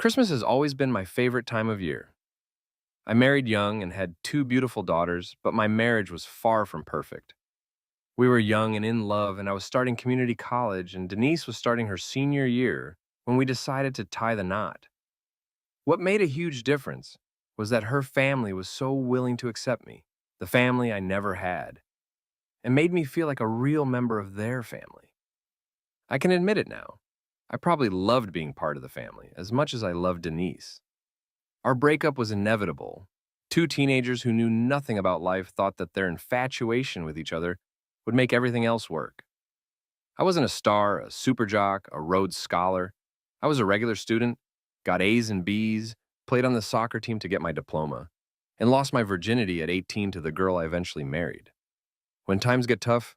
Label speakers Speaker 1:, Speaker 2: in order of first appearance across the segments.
Speaker 1: Christmas has always been my favorite time of year. I married young and had two beautiful daughters, but my marriage was far from perfect. We were young and in love, and I was starting community college, and Denise was starting her senior year when we decided to tie the knot. What made a huge difference was that her family was so willing to accept me, the family I never had, and made me feel like a real member of their family. I can admit it now. I probably loved being part of the family as much as I loved Denise. Our breakup was inevitable. Two teenagers who knew nothing about life thought that their infatuation with each other would make everything else work. I wasn't a star, a super jock, a Rhodes Scholar. I was a regular student, got A's and B's, played on the soccer team to get my diploma, and lost my virginity at 18 to the girl I eventually married. When times get tough,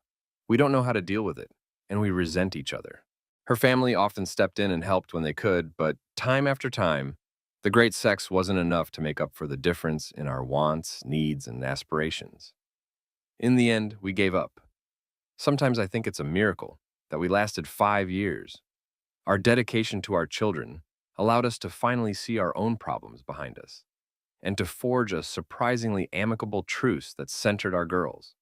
Speaker 1: we don't know how to deal with it, and we resent each other. Her family often stepped in and helped when they could, but time after time, the great sex wasn't enough to make up for the difference in our wants, needs, and aspirations. In the end, we gave up. Sometimes I think it's a miracle that we lasted 5 years. Our dedication to our children allowed us to finally see our own problems behind us and to forge a surprisingly amicable truce that centered our girls.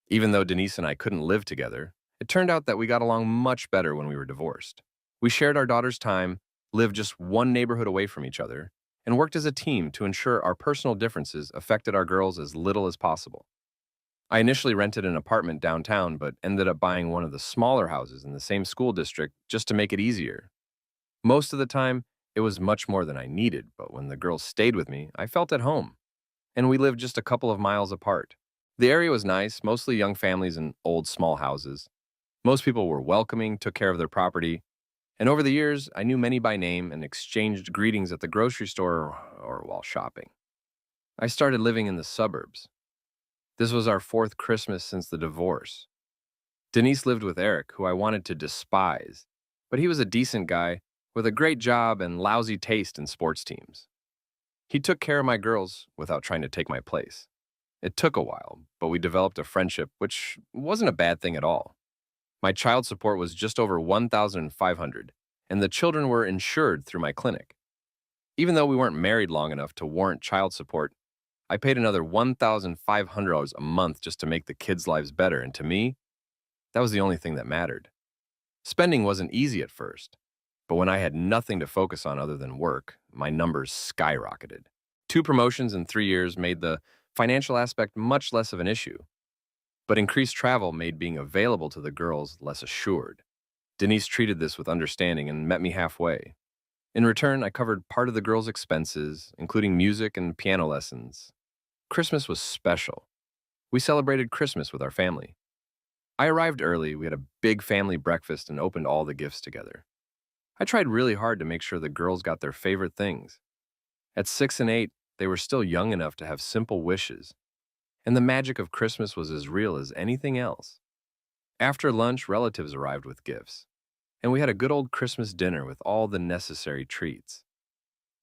Speaker 1: Even though Denise and I couldn't live together, it turned out that we got along much better when we were divorced. We shared our daughter's time, lived just one neighborhood away from each other, and worked as a team to ensure our personal differences affected our girls as little as possible. I initially rented an apartment downtown, but ended up buying one of the smaller houses in the same school district just to make it easier. Most of the time, it was much more than I needed, but when the girls stayed with me, I felt at home, and we lived just a couple of miles apart. The area was nice, mostly young families in old small houses. Most people were welcoming, took care of their property, and over the years, I knew many by name and exchanged greetings at the grocery store or while shopping. I started living in the suburbs. This was our fourth Christmas since the divorce. Denise lived with Eric, who I wanted to despise, but he was a decent guy with a great job and lousy taste in sports teams. He took care of my girls without trying to take my place. It took a while, but we developed a friendship, which wasn't a bad thing at all. My child support was just over 1,500, and the children were insured through my clinic. Even though we weren't married long enough to warrant child support, I paid another $1,500 a month just to make the kids' lives better, and to me, that was the only thing that mattered. Spending wasn't easy at first, but when I had nothing to focus on other than work, my numbers skyrocketed. Two promotions in 3 years made the financial aspect much less of an issue, but increased travel made being available to the girls less assured. Denise treated this with understanding and met me halfway. In return, I covered part of the girls' expenses, including music and piano lessons. Christmas was special. We celebrated Christmas with our family. I arrived early, we had a big family breakfast, and opened all the gifts together. I tried really hard to make sure the girls got their favorite things. At 6 and 8, they were still young enough to have simple wishes, and the magic of Christmas was as real as anything else. After lunch, relatives arrived with gifts, and we had a good old Christmas dinner with all the necessary treats.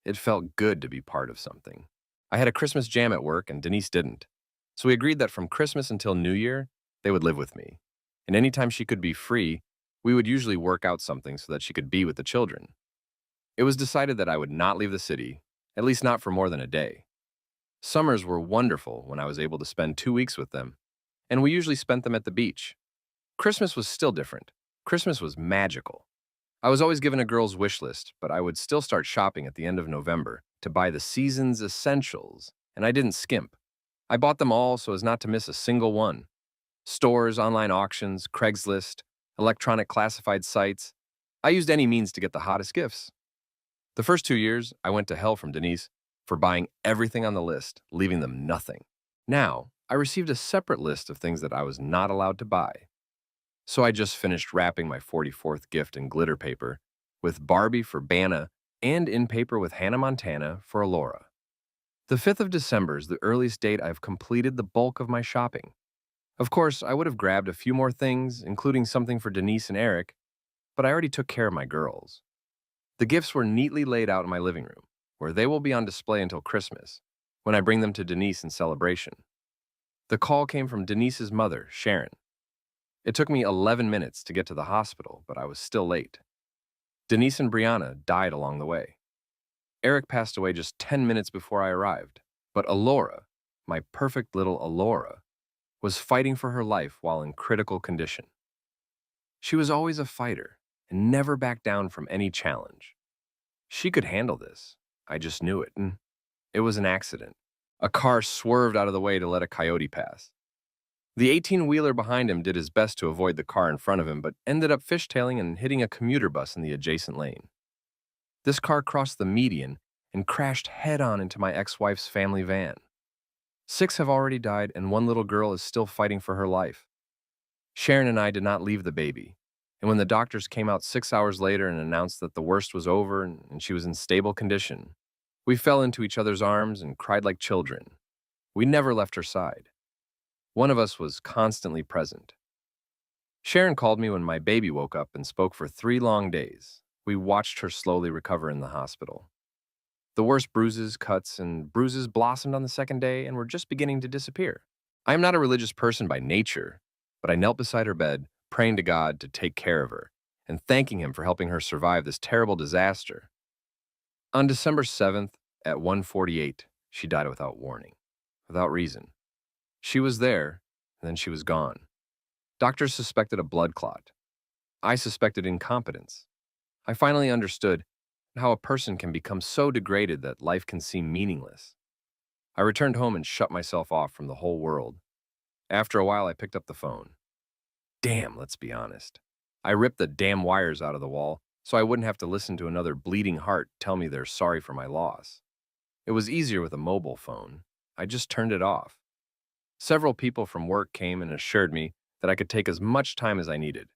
Speaker 1: It felt good to be part of something. I had a Christmas jam at work, and Denise didn't. So we agreed that from Christmas until New Year, they would live with me. And anytime she could be free, we would usually work out something so that she could be with the children. It was decided that I would not leave the city, at least not for more than a day. Summers were wonderful when I was able to spend 2 weeks with them, and we usually spent them at the beach. Christmas was still different. Christmas was magical. I was always given a girl's wish list, but I would still start shopping at the end of November to buy the season's essentials, and I didn't skimp. I bought them all so as not to miss a single one. Stores, online auctions, Craigslist, electronic classified sites. I used any means to get the hottest gifts. The first 2 years, I went to hell from Denise for buying everything on the list, leaving them nothing. Now, I received a separate list of things that I was not allowed to buy. So I just finished wrapping my 44th gift in glitter paper, with Barbie for Banna and in paper with Hannah Montana for Alora. The 5th of December is the earliest date I've completed the bulk of my shopping. Of course, I would have grabbed a few more things, including something for Denise and Eric, but I already took care of my girls. The gifts were neatly laid out in my living room, where they will be on display until Christmas, when I bring them to Denise in celebration. The call came from Denise's mother, Sharon. It took me 11 minutes to get to the hospital, but I was still late. Denise and Brianna died along the way. Eric passed away just 10 minutes before I arrived. But Alora, my perfect little Alora, was fighting for her life while in critical condition. She was always a fighter and never backed down from any challenge. She could handle this. I just knew it, and it was an accident. A car swerved out of the way to let a coyote pass. The 18-wheeler behind him did his best to avoid the car in front of him, but ended up fishtailing and hitting a commuter bus in the adjacent lane. This car crossed the median and crashed head-on into my ex-wife's family van. 6 have already died, and one little girl is still fighting for her life. Sharon and I did not leave the baby, and when the doctors came out 6 hours later and announced that the worst was over and she was in stable condition, we fell into each other's arms and cried like children. We never left her side. One of us was constantly present. Sharon called me when my baby woke up and spoke for 3 long days. We watched her slowly recover in the hospital. The worst bruises, cuts, and bruises blossomed on the second day and were just beginning to disappear. I am not a religious person by nature, but I knelt beside her bed, praying to God to take care of her and thanking him for helping her survive this terrible disaster. On December 7th at 1:48, she died without warning, without reason. She was there, and then she was gone. Doctors suspected a blood clot. I suspected incompetence. I finally understood how a person can become so degraded that life can seem meaningless. I returned home and shut myself off from the whole world. After a while, I picked up the phone. Damn, let's be honest. I ripped the damn wires out of the wall so I wouldn't have to listen to another bleeding heart tell me they're sorry for my loss. It was easier with a mobile phone. I just turned it off. Several people from work came and assured me that I could take as much time as I needed.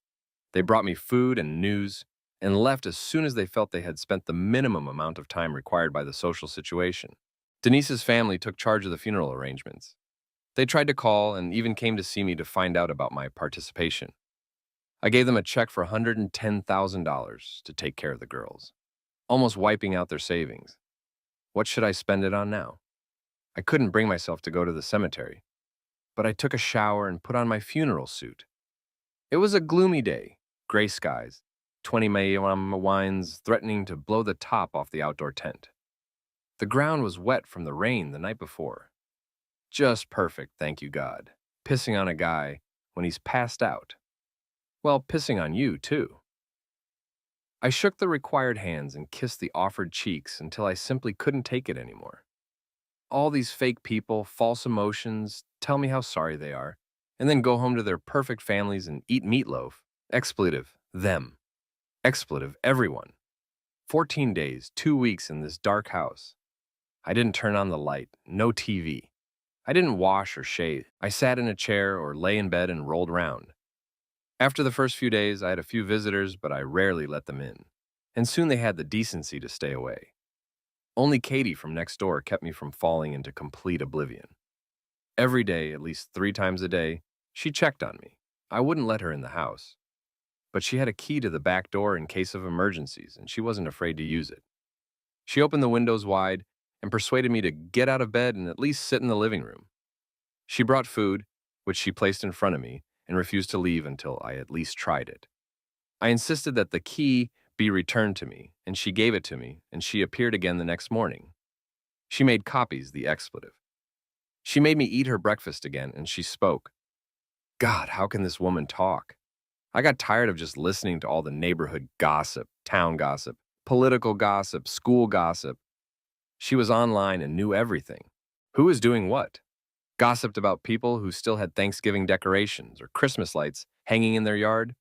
Speaker 1: They brought me food and news and left as soon as they felt they had spent the minimum amount of time required by the social situation. Denise's family took charge of the funeral arrangements. They tried to call and even came to see me to find out about my participation. I gave them a check for $110,000 to take care of the girls, almost wiping out their savings. What should I spend it on now? I couldn't bring myself to go to the cemetery, but I took a shower and put on my funeral suit. It was a gloomy day, gray skies, 20 wines threatening to blow the top off the outdoor tent. The ground was wet from the rain the night before. Just perfect, thank you, God. Pissing on a guy when he's passed out. Well, pissing on you, too. I shook the required hands and kissed the offered cheeks until I simply couldn't take it anymore. All these fake people, false emotions, tell me how sorry they are, and then go home to their perfect families and eat meatloaf. Expletive, them. Expletive, everyone. 14 days, 2 weeks in this dark house. I didn't turn on the light, no TV. I didn't wash or shave. I sat in a chair or lay in bed and rolled around. After the first few days, I had a few visitors, but I rarely let them in, and soon they had the decency to stay away. Only Katie from next door kept me from falling into complete oblivion. Every day, at least 3 times a day, she checked on me. I wouldn't let her in the house, but she had a key to the back door in case of emergencies, and she wasn't afraid to use it. She opened the windows wide and persuaded me to get out of bed and at least sit in the living room. She brought food, which she placed in front of me, and refused to leave until I at least tried it. I insisted that the key be returned to me, and she gave it to me, and she appeared again the next morning. She made copies, the expletive. She made me eat her breakfast again, and she spoke. God, how can this woman talk? I got tired of just listening to all the neighborhood gossip, town gossip, political gossip, school gossip. She was online and knew everything. Who was doing what? Gossiped about people who still had Thanksgiving decorations or Christmas lights hanging in their yard,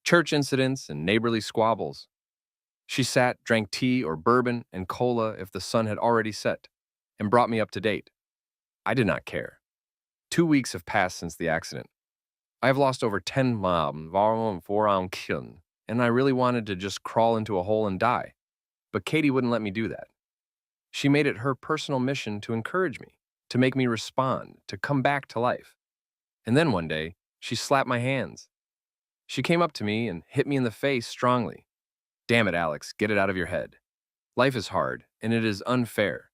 Speaker 1: church incidents and neighborly squabbles. She sat, drank tea or bourbon and cola if the sun had already set, and brought me up to date. I did not care. 2 weeks have passed since the accident. I have lost over 10 and I really wanted to just crawl into a hole and die. But Katie wouldn't let me do that. She made it her personal mission to encourage me, to make me respond, to come back to life. And then one day, she slapped my hands. She came up to me and hit me in the face strongly. Damn it, Alex, get it out of your head. Life is hard, and it is unfair.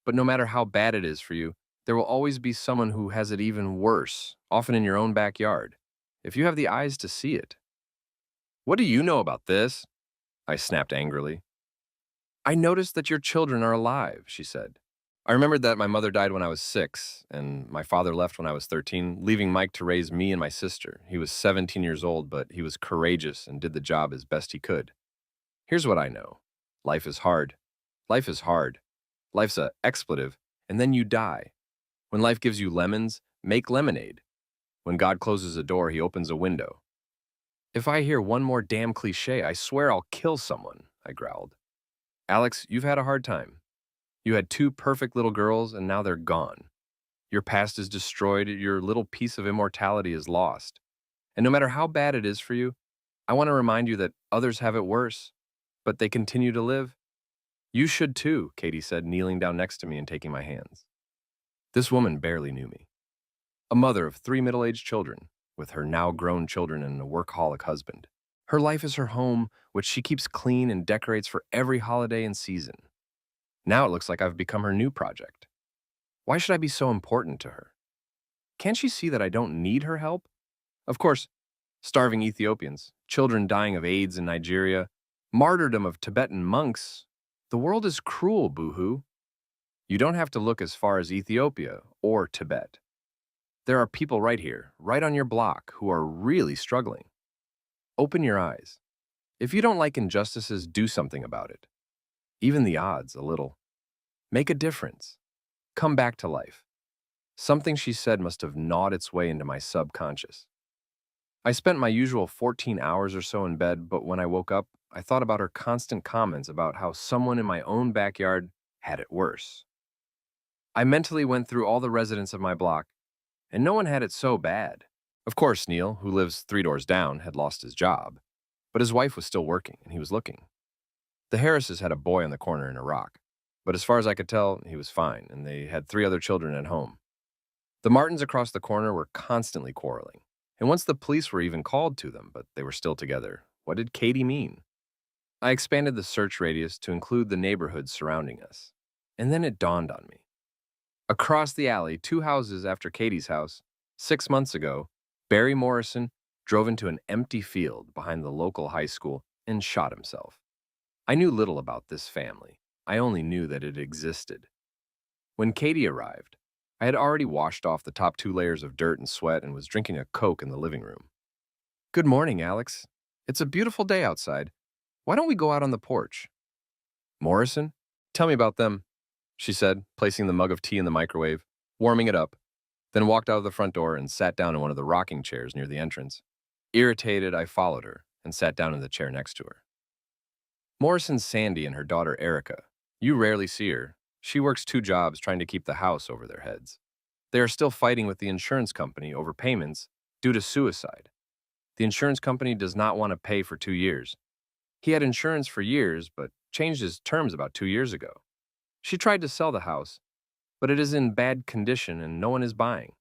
Speaker 1: But no matter how bad it is for you, there will always be someone who has it even worse, often in your own backyard, if you have the eyes to see it. What do you know about this? I snapped angrily. I noticed that your children are alive, she said. I remembered that my mother died when I was 6, and my father left when I was 13, leaving Mike to raise me and my sister. He was 17 years old, but he was courageous and did the job as best he could. Here's what I know. Life is hard. Life is hard. Life's a expletive, and then you die. When life gives you lemons, make lemonade. When God closes a door, he opens a window. If I hear one more damn cliche, I swear I'll kill someone, I growled. Alex, you've had a hard time. You had 2 perfect little girls, and now they're gone. Your past is destroyed, your little piece of immortality is lost. And no matter how bad it is for you, I want to remind you that others have it worse, but they continue to live. You should too, Katie said, kneeling down next to me and taking my hands. This woman barely knew me. A mother of 3 middle-aged children, with her now grown children and a workaholic husband. Her life is her home, which she keeps clean and decorates for every holiday and season. Now it looks like I've become her new project. Why should I be so important to her? Can't she see that I don't need her help? Of course, starving Ethiopians, children dying of AIDS in Nigeria, martyrdom of Tibetan monks. The world is cruel, boo-hoo. You don't have to look as far as Ethiopia or Tibet. There are people right here, right on your block, who are really struggling. Open your eyes. If you don't like injustices, do something about it. Even the odds, a little. Make a difference. Come back to life. Something she said must have gnawed its way into my subconscious. I spent my usual 14 hours or so in bed, but when I woke up, I thought about her constant comments about how someone in my own backyard had it worse. I mentally went through all the residents of my block, and no one had it so bad. Of course, Neil, who lives 3 doors down, had lost his job, but his wife was still working, and he was looking. The Harrises had a boy on the corner in Iraq, but as far as I could tell, he was fine, and they had 3 other children at home. The Martins across the corner were constantly quarreling, and once the police were even called to them, but they were still together. What did Katie mean? I expanded the search radius to include the neighborhoods surrounding us, and then it dawned on me. Across the alley, 2 houses after Katie's house, 6 months ago, Barry Morrison drove into an empty field behind the local high school and shot himself. I knew little about this family. I only knew that it existed. When Katie arrived, I had already washed off the top 2 layers of dirt and sweat and was drinking a Coke in the living room. Good morning, Alex. It's a beautiful day outside. Why don't we go out on the porch? Morrison? Tell me about them, she said, placing the mug of tea in the microwave, warming it up, then walked out of the front door and sat down in one of the rocking chairs near the entrance. Irritated, I followed her and sat down in the chair next to her. Morrison's Sandy and her daughter Erica. You rarely see her. She works 2 jobs trying to keep the house over their heads. They are still fighting with the insurance company over payments due to suicide. The insurance company does not want to pay for 2 years. He had insurance for years, but changed his terms about 2 years ago. She tried to sell the house, but it is in bad condition and no one is buying.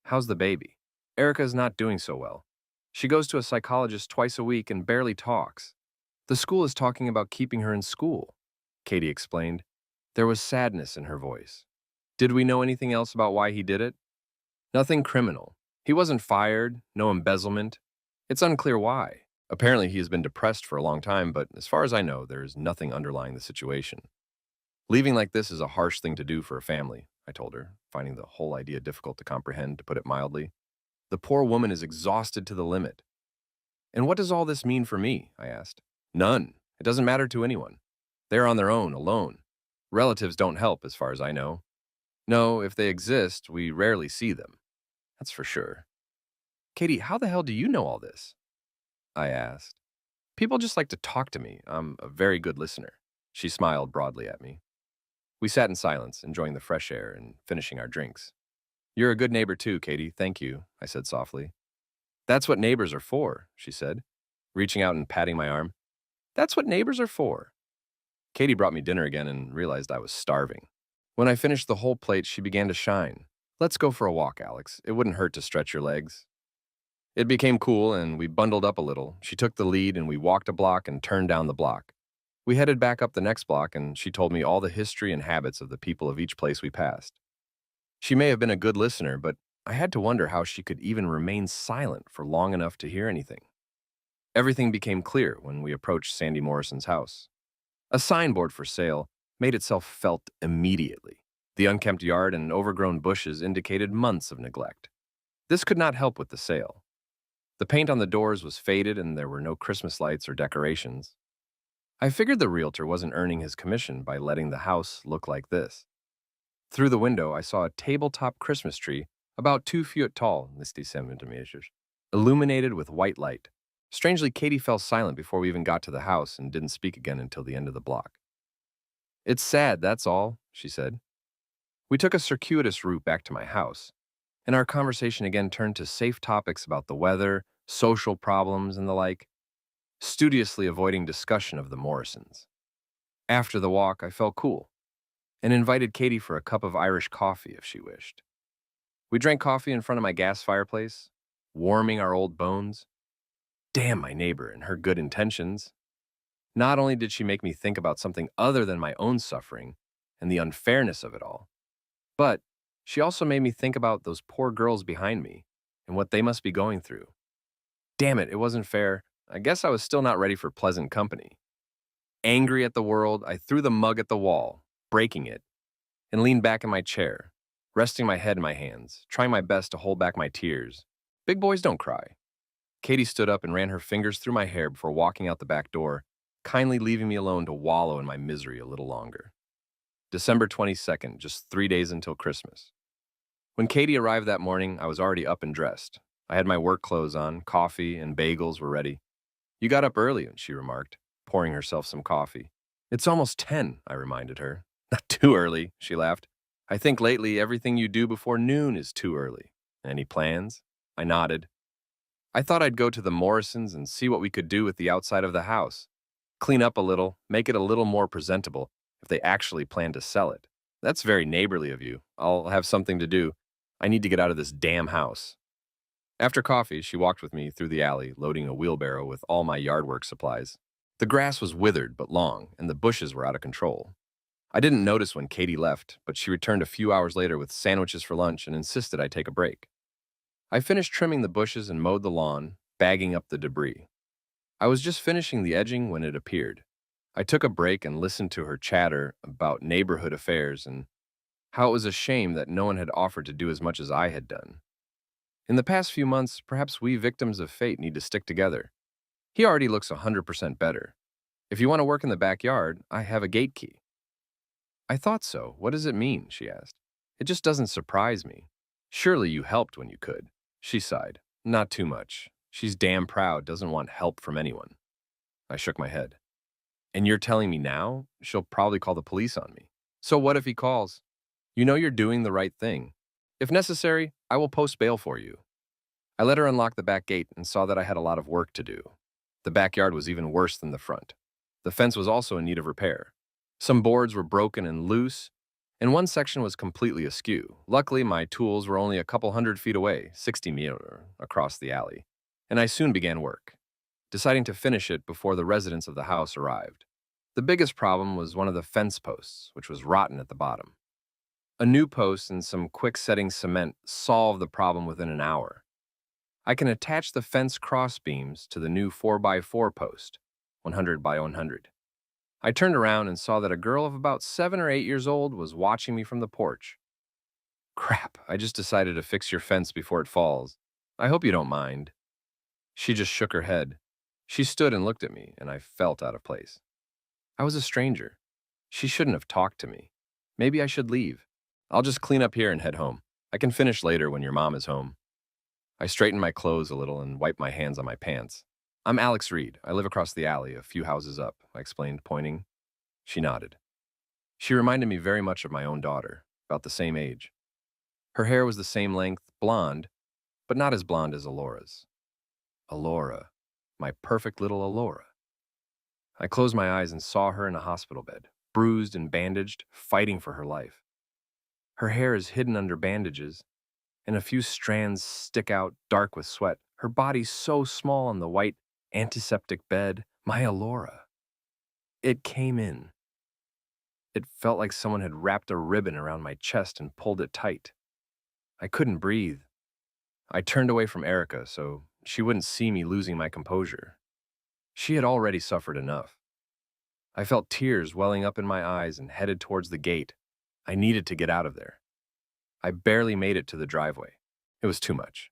Speaker 1: How's the baby? Erica is not doing so well. She goes to a psychologist twice a week and barely talks. The school is talking about keeping her in school, Katie explained. There was sadness in her voice. Did we know anything else about why he did it? Nothing criminal. He wasn't fired, no embezzlement. It's unclear why. Apparently he has been depressed for a long time, but as far as I know, there is nothing underlying the situation. Leaving like this is a harsh thing to do for a family, I told her, finding the whole idea difficult to comprehend, to put it mildly. The poor woman is exhausted to the limit. And what does all this mean for me? I asked. None. It doesn't matter to anyone. They're on their own, alone. Relatives don't help, as far as I know. No, if they exist, we rarely see them. That's for sure. Katie, how the hell do you know all this? I asked. People just like to talk to me. I'm a very good listener. She smiled broadly at me. We sat in silence, enjoying the fresh air and finishing our drinks. You're a good neighbor too, Katie. Thank you, I said softly. That's what neighbors are for, she said, reaching out and patting my arm. That's what neighbors are for. Katie brought me dinner again and realized I was starving. When I finished the whole plate, she began to shine. Let's go for a walk, Alex. It wouldn't hurt to stretch your legs. It became cool and we bundled up a little. She took the lead and we walked a block and turned down the block. We headed back up the next block and she told me all the history and habits of the people of each place we passed. She may have been a good listener, but I had to wonder how she could even remain silent for long enough to hear anything. Everything became clear when we approached Sandy Morrison's house. A signboard for sale made itself felt immediately. The unkempt yard and overgrown bushes indicated months of neglect. This could not help with the sale. The paint on the doors was faded and there were no Christmas lights or decorations. I figured the realtor wasn't earning his commission by letting the house look like this. Through the window, I saw a tabletop Christmas tree about 2 feet tall, 90 centimeters, illuminated with white light. Strangely, Katie fell silent before we even got to the house and didn't speak again until the end of the block. It's sad, that's all, she said. We took a circuitous route back to my house, and our conversation again turned to safe topics about the weather, social problems, and the like, studiously avoiding discussion of the Morrisons. After the walk, I felt cool and invited Katie for a cup of Irish coffee if she wished. We drank coffee in front of my gas fireplace, warming our old bones. Damn my neighbor and her good intentions. Not only did she make me think about something other than my own suffering and the unfairness of it all, but she also made me think about those poor girls behind me and what they must be going through. Damn it, it wasn't fair. I guess I was still not ready for pleasant company. Angry at the world, I threw the mug at the wall, breaking it, and leaned back in my chair, resting my head in my hands, trying my best to hold back my tears. Big boys don't cry. Katie stood up and ran her fingers through my hair before walking out the back door, kindly leaving me alone to wallow in my misery a little longer. December 22nd, just 3 days until Christmas. When Katie arrived that morning, I was already up and dressed. I had my work clothes on, coffee and bagels were ready. You got up early, she remarked, pouring herself some coffee. It's almost 10, I reminded her. Not too early, she laughed. I think lately everything you do before noon is too early. Any plans? I nodded. I thought I'd go to the Morrisons and see what we could do with the outside of the house. Clean up a little, make it a little more presentable if they actually plan to sell it. That's very neighborly of you. I'll have something to do. I need to get out of this damn house. After coffee, she walked with me through the alley, loading a wheelbarrow with all my yard work supplies. The grass was withered but long, and the bushes were out of control. I didn't notice when Katie left, but she returned a few hours later with sandwiches for lunch and insisted I take a break. I finished trimming the bushes and mowed the lawn, bagging up the debris. I was just finishing the edging when it appeared. I took a break and listened to her chatter about neighborhood affairs and how it was a shame that no one had offered to do as much as I had done. In the past few months, perhaps we victims of fate need to stick together. He already looks 100% better. If you want to work in the backyard, I have a gate key. I thought so. What does it mean? She asked. It just doesn't surprise me. Surely you helped when you could. She sighed. Not too much. She's damn proud, doesn't want help from anyone. I shook my head. And you're telling me now? She'll probably call the police on me. So what if he calls? You know you're doing the right thing. If necessary, I will post bail for you. I let her unlock the back gate and saw that I had a lot of work to do. The backyard was even worse than the front. The fence was also in need of repair. Some boards were broken and loose, and one section was completely askew. Luckily, my tools were only a couple 100 feet away, 60 meters across the alley, and I soon began work, deciding to finish it before the residents of the house arrived. The biggest problem was one of the fence posts, which was rotten at the bottom. A new post and some quick-setting cement solved the problem within an hour. I can attach the fence cross beams to the new 4x4 post, 100 by 100. I turned around and saw that a girl of about 7 or 8 years old was watching me from the porch. Crap, I just decided to fix your fence before it falls. I hope you don't mind. She just shook her head. She stood and looked at me, and I felt out of place. I was a stranger. She shouldn't have talked to me. Maybe I should leave. I'll just clean up here and head home. I can finish later when your mom is home. I straightened my clothes a little and wiped my hands on my pants. I'm Alex Reed. I live across the alley, a few houses up, I explained, pointing. She nodded. She reminded me very much of my own daughter, about the same age. Her hair was the same length, blonde, but not as blonde as Alora's. Alora. My perfect little Alora. I closed my eyes and saw her in a hospital bed, bruised and bandaged, fighting for her life. Her hair is hidden under bandages, and a few strands stick out dark with sweat. Her body so small on the white, antiseptic bed. My Alora. It came in. It felt like someone had wrapped a ribbon around my chest and pulled it tight. I couldn't breathe. I turned away from Erica so she wouldn't see me losing my composure. She had already suffered enough. I felt tears welling up in my eyes and headed towards the gate. I needed to get out of there. I barely made it to the driveway. It was too much.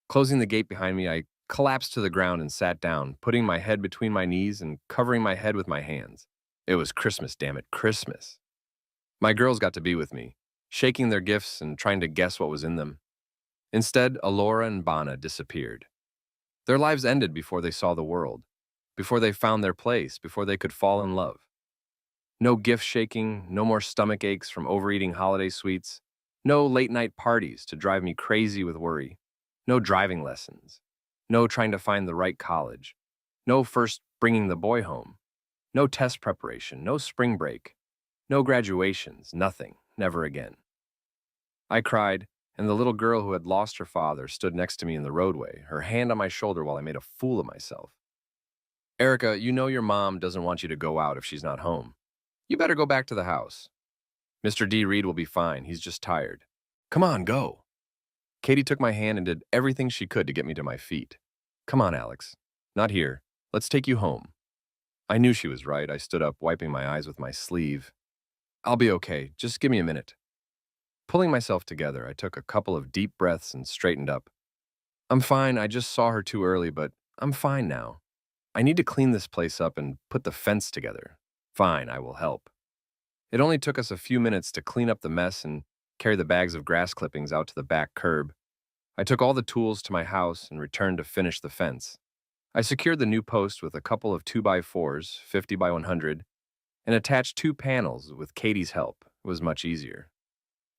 Speaker 1: Closing the gate behind me, I collapsed to the ground and sat down, putting my head between my knees and covering my head with my hands. It was Christmas, damn it, Christmas. My girls got to be with me, shaking their gifts and trying to guess what was in them. Instead, Alora and Bana disappeared. Their lives ended before they saw the world, before they found their place, before they could fall in love. No gift shaking, no more stomach aches from overeating holiday sweets, no late night parties to drive me crazy with worry, no driving lessons, no trying to find the right college, no first bringing the boy home, no test preparation, no spring break, no graduations, nothing, never again. I cried, and the little girl who had lost her father stood next to me in the roadway, her hand on my shoulder while I made a fool of myself. Erica, you know your mom doesn't want you to go out if she's not home. You better go back to the house. Mr. D. Reed will be fine. He's just tired. Come on, go. Katie took my hand and did everything she could to get me to my feet. Come on, Alex. Not here. Let's take you home. I knew she was right. I stood up, wiping my eyes with my sleeve. I'll be okay. Just give me a minute. Pulling myself together, I took a couple of deep breaths and straightened up. I'm fine. I just saw her too early, but I'm fine now. I need to clean this place up and put the fence together. Fine, I will help. It only took us a few minutes to clean up the mess and carry the bags of grass clippings out to the back curb. I took all the tools to my house and returned to finish the fence. I secured the new post with a couple of 2x4s, 50 by 100, and attached 2 panels with Katie's help. It was much easier.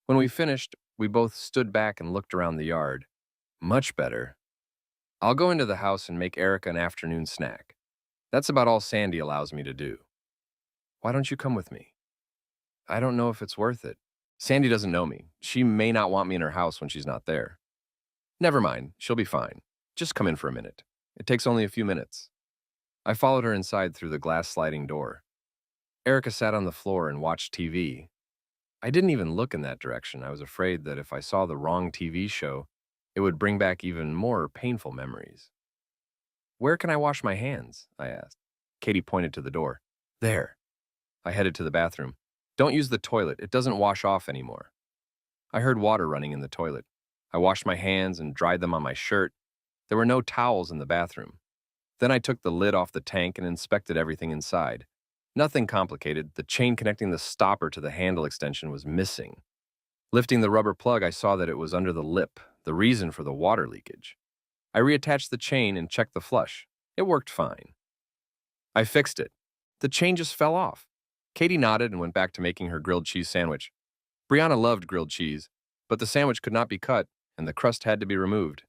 Speaker 1: When we finished, we both stood back and looked around the yard. Much better. I'll go into the house and make Erica an afternoon snack. That's about all Sandy allows me to do. Why don't you come with me? I don't know if it's worth it. Sandy doesn't know me. She may not want me in her house when she's not there. Never mind, she'll be fine. Just come in for a minute. It takes only a few minutes. I followed her inside through the glass sliding door. Erica sat on the floor and watched TV. I didn't even look in that direction. I was afraid that if I saw the wrong TV show, it would bring back even more painful memories. Where can I wash my hands? I asked. Katie pointed to the door. There. I headed to the bathroom. Don't use the toilet. It doesn't wash off anymore. I heard water running in the toilet. I washed my hands and dried them on my shirt. There were no towels in the bathroom. Then I took the lid off the tank and inspected everything inside. Nothing complicated. The chain connecting the stopper to the handle extension was missing. Lifting the rubber plug, I saw that it was under the lip, the reason for the water leakage. I reattached the chain and checked the flush. It worked fine. I fixed it. The chain just fell off. Katie nodded and went back to making her grilled cheese sandwich. Brianna loved grilled cheese, but the sandwich could not be cut, and the crust had to be removed.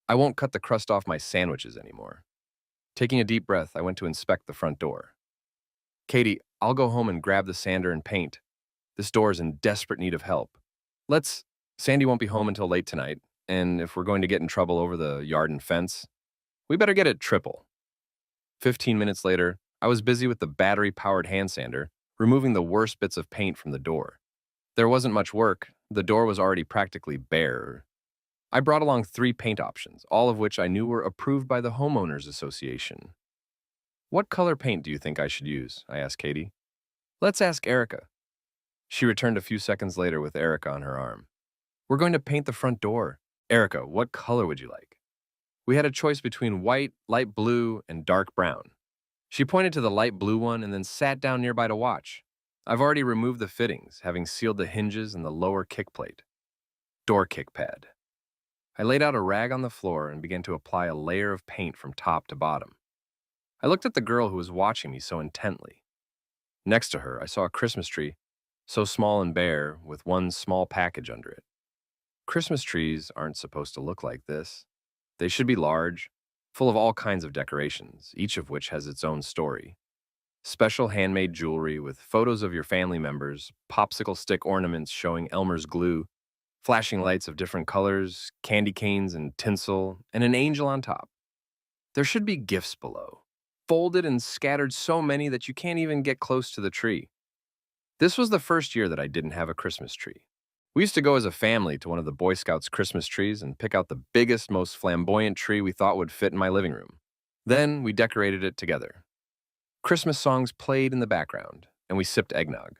Speaker 1: I won't cut the crust off my sandwiches anymore. Taking a deep breath, I went to inspect the front door. Katie, I'll go home and grab the sander and paint. This door is in desperate need of help. Sandy won't be home until late tonight, and if we're going to get in trouble over the yard and fence, we better get it triple. 15 minutes later, I was busy with the battery-powered hand sander, removing the worst bits of paint from the door. There wasn't much work. The door was already practically bare. I brought along 3 paint options, all of which I knew were approved by the Homeowners Association. What color paint do you think I should use? I asked Katie. Let's ask Erica. She returned a few seconds later with Erica on her arm. We're going to paint the front door. Erica, what color would you like? We had a choice between white, light blue, and dark brown. She pointed to the light blue one and then sat down nearby to watch. I've already removed the fittings, having sealed the hinges and the lower kick plate. Door kick pad. I laid out a rag on the floor and began to apply a layer of paint from top to bottom. I looked at the girl who was watching me so intently. Next to her, I saw a Christmas tree, so small and bare, with one small package under it. Christmas trees aren't supposed to look like this. They should be large, full of all kinds of decorations, each of which has its own story. Special handmade jewelry with photos of your family members, popsicle stick ornaments showing Elmer's glue, flashing lights of different colors, candy canes and tinsel, and an angel on top. There should be gifts below, folded and scattered so many that you can't even get close to the tree. This was the first year that I didn't have a Christmas tree. We used to go as a family to one of the Boy Scouts' Christmas trees and pick out the biggest, most flamboyant tree we thought would fit in my living room. Then we decorated it together. Christmas songs played in the background, and we sipped eggnog.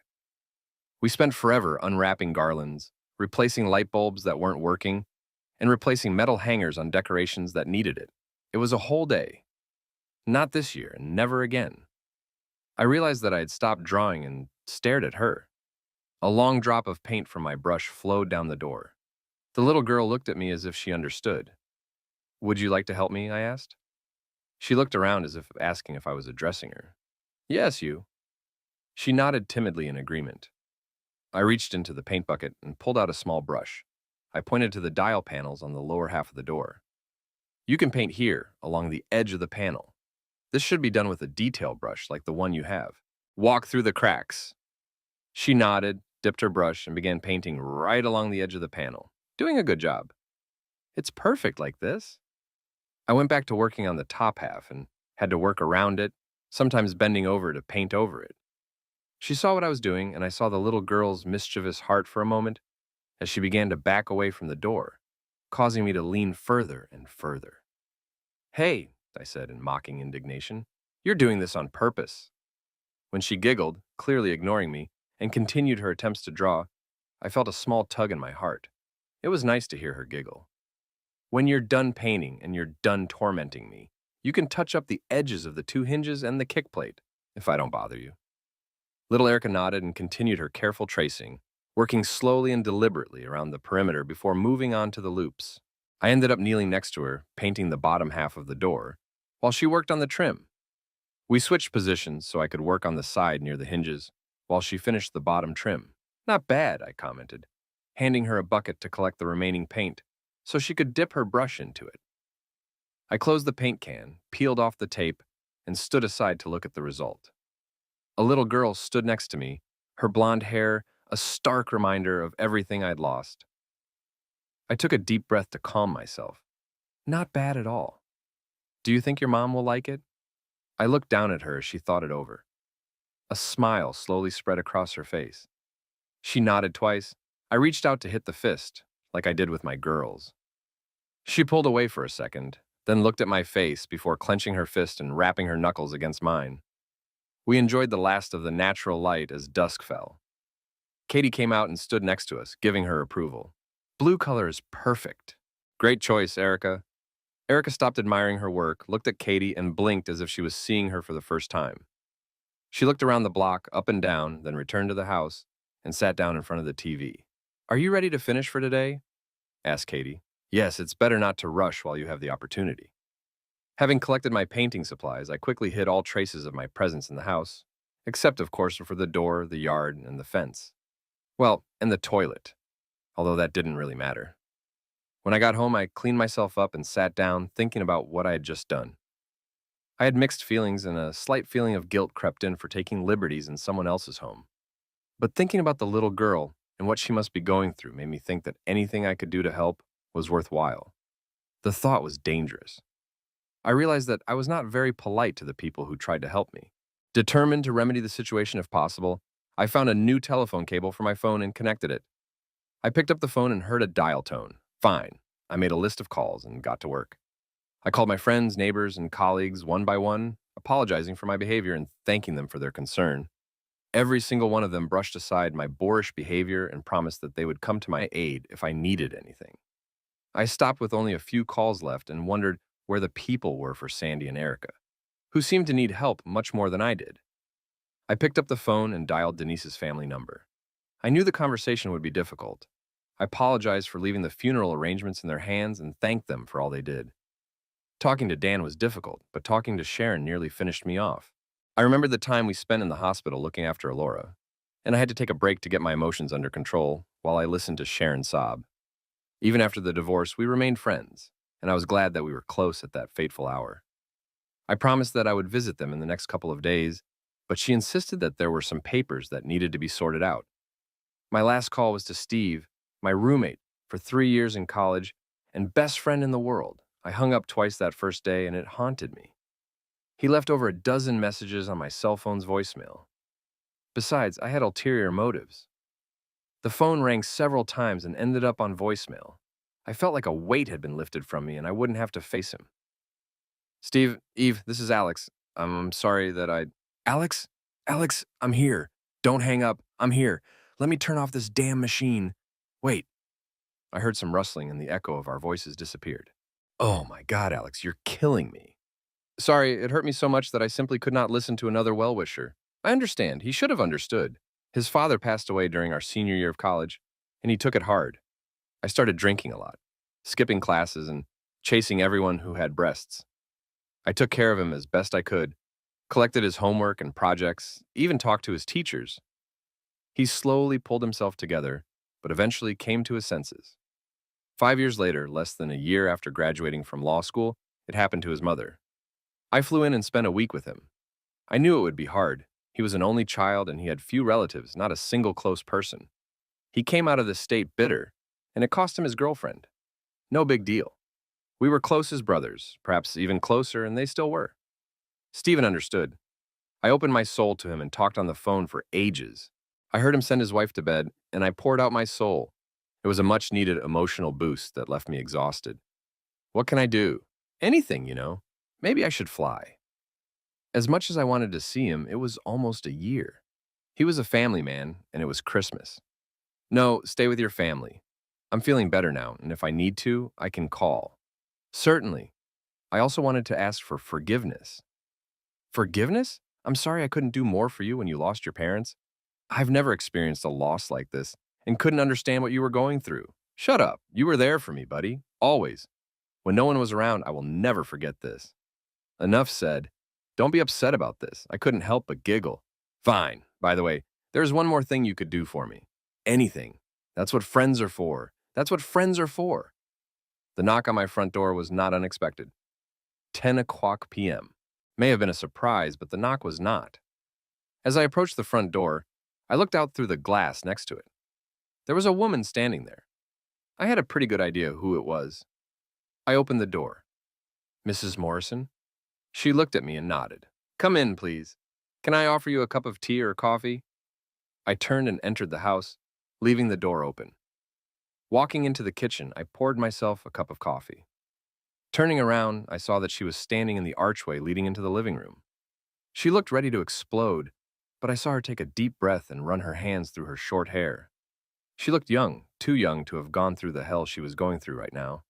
Speaker 1: We spent forever unwrapping garlands, replacing light bulbs that weren't working, and replacing metal hangers on decorations that needed it. It was a whole day. Not this year, and never again. I realized that I had stopped drawing and stared at her. A long drop of paint from my brush flowed down the door. The little girl looked at me as if she understood. "Would you like to help me?" I asked. She looked around as if asking if I was addressing her. "Yes, you." She nodded timidly in agreement. I reached into the paint bucket and pulled out a small brush. I pointed to the dial panels on the lower half of the door. "You can paint here, along the edge of the panel. This should be done with a detail brush like the one you have. Walk through the cracks." She nodded, dipped her brush, and began painting right along the edge of the panel. Doing a good job. "It's perfect like this." I went back to working on the top half and had to work around it, sometimes bending over to paint over it. She saw what I was doing, and I saw the little girl's mischievous heart for a moment as she began to back away from the door, causing me to lean further and further. "Hey," I said in mocking indignation, "you're doing this on purpose." When she giggled, clearly ignoring me, and continued her attempts to draw, I felt a small tug in my heart. It was nice to hear her giggle. "When you're done painting and you're done tormenting me, you can touch up the edges of the two hinges and the kick plate, if I don't bother you." Little Erica nodded and continued her careful tracing, working slowly and deliberately around the perimeter before moving on to the loops. I ended up kneeling next to her, painting the bottom half of the door, while she worked on the trim. We switched positions so I could work on the side near the hinges, while she finished the bottom trim. "Not bad," I commented, handing her a bucket to collect the remaining paint, so she could dip her brush into it. I closed the paint can, peeled off the tape, and stood aside to look at the result. A little girl stood next to me, her blonde hair a stark reminder of everything I'd lost. I took a deep breath to calm myself. "Not bad at all. Do you think your mom will like it?" I looked down at her as she thought it over. A smile slowly spread across her face. She nodded twice. I reached out to hit the fist, like I did with my girls. She pulled away for a second, then looked at my face before clenching her fist and rapping her knuckles against mine. We enjoyed the last of the natural light as dusk fell. Katie came out and stood next to us, giving her approval. "Blue color is perfect." "Great choice, Erica." Erica stopped admiring her work, looked at Katie, and blinked as if she was seeing her for the first time. She looked around the block, up and down, then returned to the house and sat down in front of the TV. "Are you ready to finish for today?" asked Katie. "Yes, it's better not to rush while you have the opportunity." Having collected my painting supplies, I quickly hid all traces of my presence in the house, except, of course, for the door, the yard, and the fence. Well, and the toilet, although that didn't really matter. When I got home, I cleaned myself up and sat down, thinking about what I had just done. I had mixed feelings, and a slight feeling of guilt crept in for taking liberties in someone else's home. But thinking about the little girl and what she must be going through made me think that anything I could do to help was worthwhile. The thought was dangerous. I realized that I was not very polite to the people who tried to help me. Determined to remedy the situation if possible, I found a new telephone cable for my phone and connected it. I picked up the phone and heard a dial tone. Fine. I made a list of calls and got to work. I called my friends, neighbors, and colleagues one by one, apologizing for my behavior and thanking them for their concern. Every single one of them brushed aside my boorish behavior and promised that they would come to my aid if I needed anything. I stopped with only a few calls left and wondered where the people were for Sandy and Erica, who seemed to need help much more than I did. I picked up the phone and dialed Denise's family number. I knew the conversation would be difficult. I apologized for leaving the funeral arrangements in their hands and thanked them for all they did. Talking to Dan was difficult, but talking to Sharon nearly finished me off. I remembered the time we spent in the hospital looking after Alora, and I had to take a break to get my emotions under control while I listened to Sharon sob. Even after the divorce, we remained friends, and I was glad that we were close at that fateful hour. I promised that I would visit them in the next couple of days, but she insisted that there were some papers that needed to be sorted out. My last call was to Steve, my roommate for 3 years in college and best friend in the world. I hung up twice that first day, and it haunted me. He left over a dozen messages on my cell phone's voicemail. Besides, I had ulterior motives. The phone rang several times and ended up on voicemail. I felt like a weight had been lifted from me and I wouldn't have to face him. "Steve, Eve, this is Alex. I'm sorry that I..." Alex? Alex, I'm here. Don't hang up. I'm here. Let me turn off this damn machine. Wait. I heard some rustling and the echo of our voices disappeared. Oh my God, Alex, you're killing me. Sorry, it hurt me so much that I simply could not listen to another well-wisher. I understand. He should have understood. His father passed away during our senior year of college, and he took it hard. I started drinking a lot, skipping classes and chasing everyone who had breasts. I took care of him as best I could, collected his homework and projects, even talked to his teachers. He slowly pulled himself together, but eventually came to his senses. 5 years later, less than a year after graduating from law school, it happened to his mother. I flew in and spent a week with him. I knew it would be hard. He was an only child and he had few relatives, not a single close person. He came out of the state bitter, and it cost him his girlfriend. No big deal. We were close as brothers, perhaps even closer, and they still were. Stephen understood. I opened my soul to him and talked on the phone for ages. I heard him send his wife to bed, and I poured out my soul. It was a much-needed emotional boost that left me exhausted. What can I do? Anything, you know. Maybe I should fly. As much as I wanted to see him, it was almost a year. He was a family man, and it was Christmas. No, stay with your family. I'm feeling better now, and if I need to, I can call. Certainly. I also wanted to ask for forgiveness. Forgiveness? I'm sorry I couldn't do more for you when you lost your parents. I've never experienced a loss like this and couldn't understand what you were going through. Shut up. You were there for me, buddy. Always. When no one was around, I will never forget this. Enough said. Don't be upset about this. I couldn't help but giggle. Fine. By the way, there's one more thing you could do for me. Anything. That's what friends are for. That's what friends are for. The knock on my front door was not unexpected. 10 o'clock p.m. May have been a surprise, but the knock was not. As I approached the front door, I looked out through the glass next to it. There was a woman standing there. I had a pretty good idea who it was. I opened the door. Mrs. Morrison? She looked at me and nodded. Come in, please. Can I offer you a cup of tea or coffee? I turned and entered the house, leaving the door open. Walking into the kitchen, I poured myself a cup of coffee. Turning around, I saw that she was standing in the archway leading into the living room. She looked ready to explode, but I saw her take a deep breath and run her hands through her short hair. She looked young, too young to have gone through the hell she was going through right now.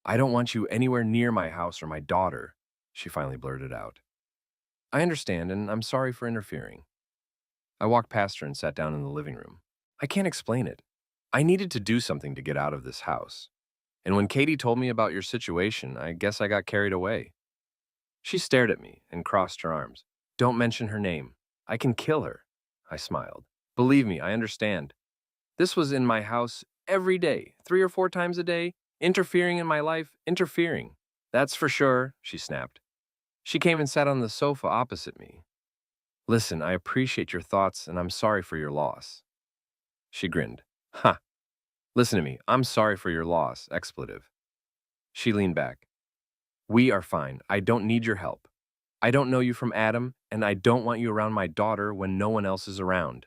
Speaker 1: I don't want you anywhere near my house or my daughter, she finally blurted out. I understand, and I'm sorry for interfering. I walked past her and sat down in the living room. I can't explain it. I needed to do something to get out of this house. And when Katie told me about your situation, I guess I got carried away. She stared at me and crossed her arms. Don't mention her name. I can kill her. I smiled. Believe me, I understand. This was in my house every day, 3 or 4 times a day, interfering in my life, interfering. That's for sure, she snapped. She came and sat on the sofa opposite me. Listen, I appreciate your thoughts and I'm sorry for your loss. She grinned. Ha! Listen to me, I'm sorry for your loss, expletive. She leaned back. We are fine. I don't need your help. I don't know you from Adam, and I don't want you around my daughter when no one else is around.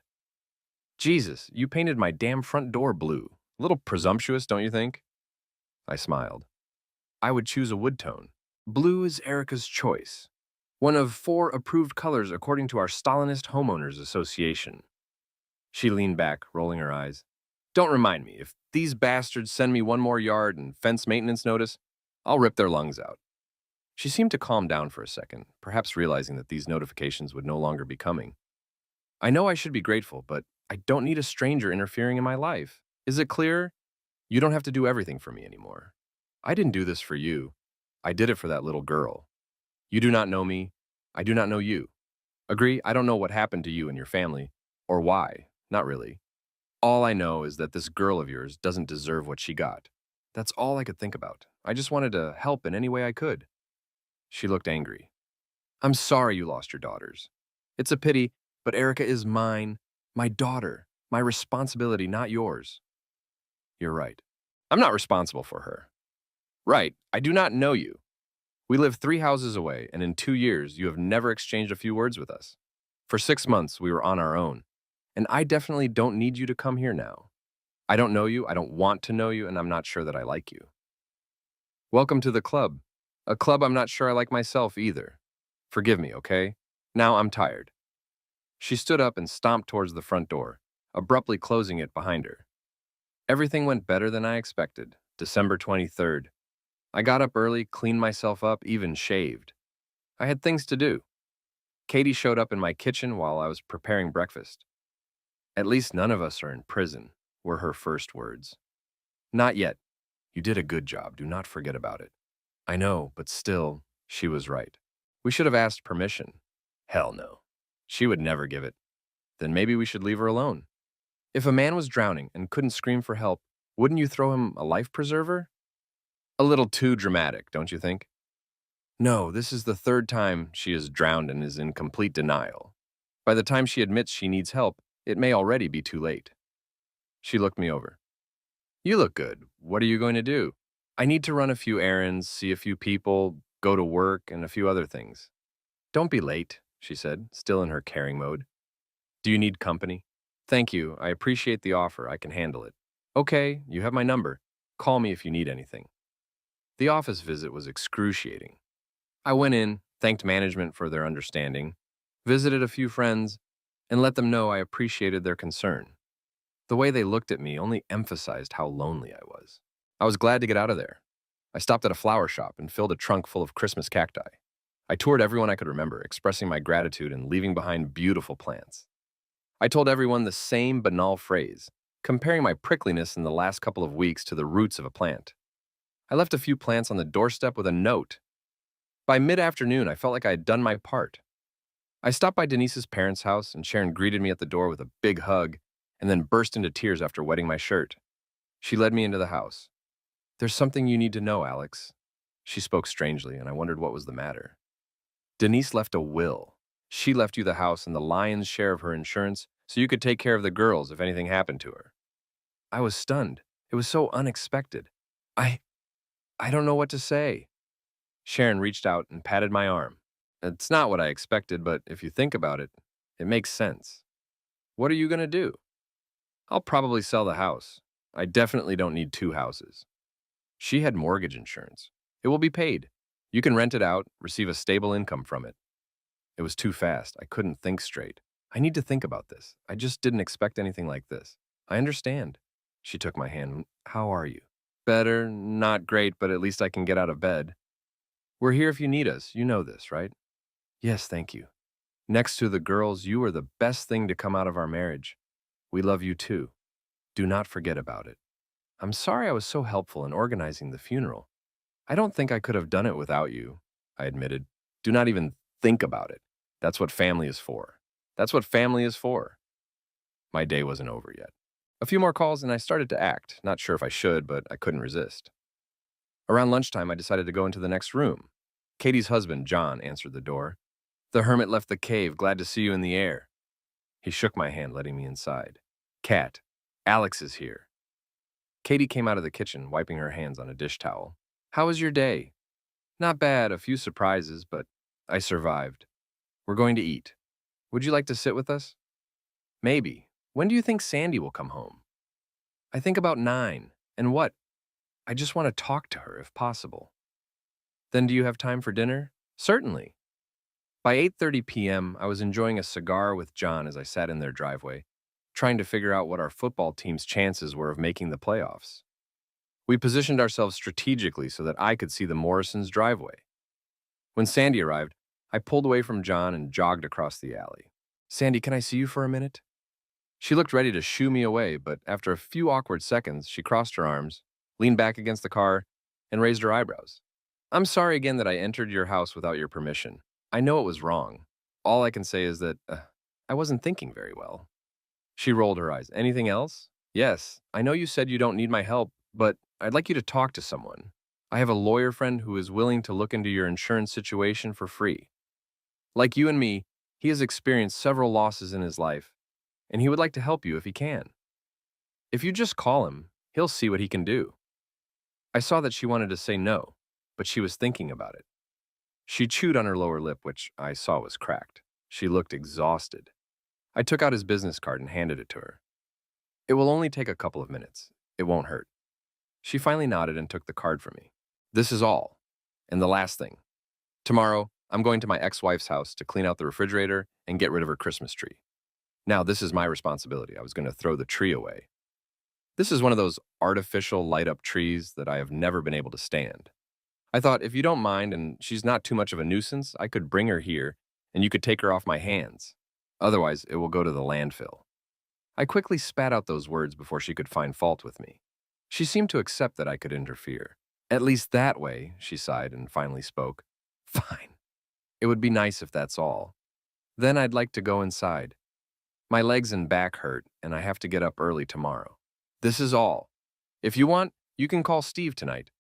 Speaker 1: Jesus, you painted my damn front door blue. A little presumptuous, don't you think? I smiled. I would choose a wood tone. Blue is Erica's choice. One of 4 approved colors according to our Stalinist Homeowners Association. She leaned back, rolling her eyes. Don't remind me. If these bastards send me one more yard and fence maintenance notice, I'll rip their lungs out. She seemed to calm down for a second, perhaps realizing that these notifications would no longer be coming. I know I should be grateful, but I don't need a stranger interfering in my life. Is it clear? You don't have to do everything for me anymore. I didn't do this for you. I did it for that little girl. You do not know me. I do not know you. Agree? I don't know what happened to you and your family, or why. Not really. All I know is that this girl of yours doesn't deserve what she got. That's all I could think about. I just wanted to help in any way I could. She looked angry. I'm sorry you lost your daughters. It's a pity, but Erica is mine, my daughter, my responsibility, not yours. You're right. I'm not responsible for her. Right, I do not know you. We live 3 houses away, and in 2 years, you have never exchanged a few words with us. For 6 months, we were on our own, and I definitely don't need you to come here now. I don't know you, I don't want to know you, and I'm not sure that I like you. Welcome to the club. A club I'm not sure I like myself either. Forgive me, okay? Now I'm tired. She stood up and stomped towards the front door, abruptly closing it behind her. Everything went better than I expected. December 23rd. I got up early, cleaned myself up, even shaved. I had things to do. Katie showed up in my kitchen while I was preparing breakfast. "At least none of us are in prison," were her first words. "Not yet. You did a good job. Do not forget about it." "I know, but still," she was right. "We should have asked permission." "Hell no. She would never give it." "Then maybe we should leave her alone." "If a man was drowning and couldn't scream for help, wouldn't you throw him a life preserver?" A little too dramatic, don't you think? "No, this is the third time she is drowned and is in complete denial. By the time she admits she needs help, it may already be too late." She looked me over. "You look good. What are you going to do?" "I need to run a few errands, see a few people, go to work, and a few other things." "Don't be late," she said, still in her caring mode. "Do you need company?" "Thank you. I appreciate the offer. I can handle it." "Okay, you have my number. Call me if you need anything." The office visit was excruciating. I went in, thanked management for their understanding, visited a few friends, and let them know I appreciated their concern. The way they looked at me only emphasized how lonely I was. I was glad to get out of there. I stopped at a flower shop and filled a trunk full of Christmas cacti. I toured everyone I could remember, expressing my gratitude and leaving behind beautiful plants. I told everyone the same banal phrase, comparing my prickliness in the last couple of weeks to the roots of a plant. I left a few plants on the doorstep with a note. By mid-afternoon, I felt like I had done my part. I stopped by Denise's parents' house, and Sharon greeted me at the door with a big hug and then burst into tears after wetting my shirt. She led me into the house. "There's something you need to know, Alex." She spoke strangely, and I wondered what was the matter. "Denise left a will. She left you the house and the lion's share of her insurance so you could take care of the girls if anything happened to her." I was stunned. It was so unexpected. I I don't know what to say. Sharon reached out and patted my arm. "It's not what I expected, but if you think about it, it makes sense." "What are you going to do?" "I'll probably sell the house. I definitely don't need two houses." She had mortgage insurance. "It will be paid. You can rent it out, receive a stable income from it." It was too fast. I couldn't think straight. "I need to think about this. I just didn't expect anything like this." "I understand." She took my hand. "How are you?" "Better. Not great, but at least I can get out of bed." "We're here if you need us. You know this, right?" "Yes, thank you. Next to the girls, you are the best thing to come out of our marriage. We love you too. Do not forget about it." "I'm sorry I was so helpful in organizing the funeral. I don't think I could have done it without you," I admitted. "Do not even think about it. That's what family is for. That's what family is for." My day wasn't over yet. A few more calls and I started to act, not sure if I should, but I couldn't resist. Around lunchtime, I decided to go into the next room. Katie's husband, John, answered the door. "The hermit left the cave. Glad to see you in the air." He shook my hand, letting me inside. "Kat, Alex is here." Katie came out of the kitchen, wiping her hands on a dish towel. "How was your day?" "Not bad, a few surprises, but I survived. We're going to eat. Would you like to sit with us?" "Maybe. When do you think Sandy will come home?" "I think about 9. And what?" "I just want to talk to her, if possible." "Then do you have time for dinner?" "Certainly." By 8:30 p.m., I was enjoying a cigar with John as I sat in their driveway, trying to figure out what our football team's chances were of making the playoffs. We positioned ourselves strategically so that I could see the Morrisons' driveway. When Sandy arrived, I pulled away from John and jogged across the alley. "Sandy, can I see you for a minute?" She looked ready to shoo me away, but after a few awkward seconds, she crossed her arms, leaned back against the car, and raised her eyebrows. "I'm sorry again that I entered your house without your permission. I know it was wrong. All I can say is that I wasn't thinking very well." She rolled her eyes. "Anything else?" "Yes, I know you said you don't need my help, but I'd like you to talk to someone. I have a lawyer friend who is willing to look into your insurance situation for free. Like you and me, he has experienced several losses in his life, and he would like to help you if he can. If you just call him, he'll see what he can do." I saw that she wanted to say no, but she was thinking about it. She chewed on her lower lip, which I saw was cracked. She looked exhausted. I took out his business card and handed it to her. "It will only take a couple of minutes. It won't hurt." She finally nodded and took the card from me. "This is all. And the last thing. Tomorrow, I'm going to my ex-wife's house to clean out the refrigerator and get rid of her Christmas tree. Now, this is my responsibility. I was going to throw the tree away. This is one of those artificial light-up trees that I have never been able to stand. I thought, if you don't mind and she's not too much of a nuisance, I could bring her here and you could take her off my hands. Otherwise, it will go to the landfill. I quickly spat out those words before she could find fault with me. She seemed to accept that I could interfere. At least that way, she sighed and finally spoke. Fine. It would be nice if that's all. Then I'd like to go inside. My legs and back hurt, and I have to get up early tomorrow. This is all. If you want, you can call Steve tonight.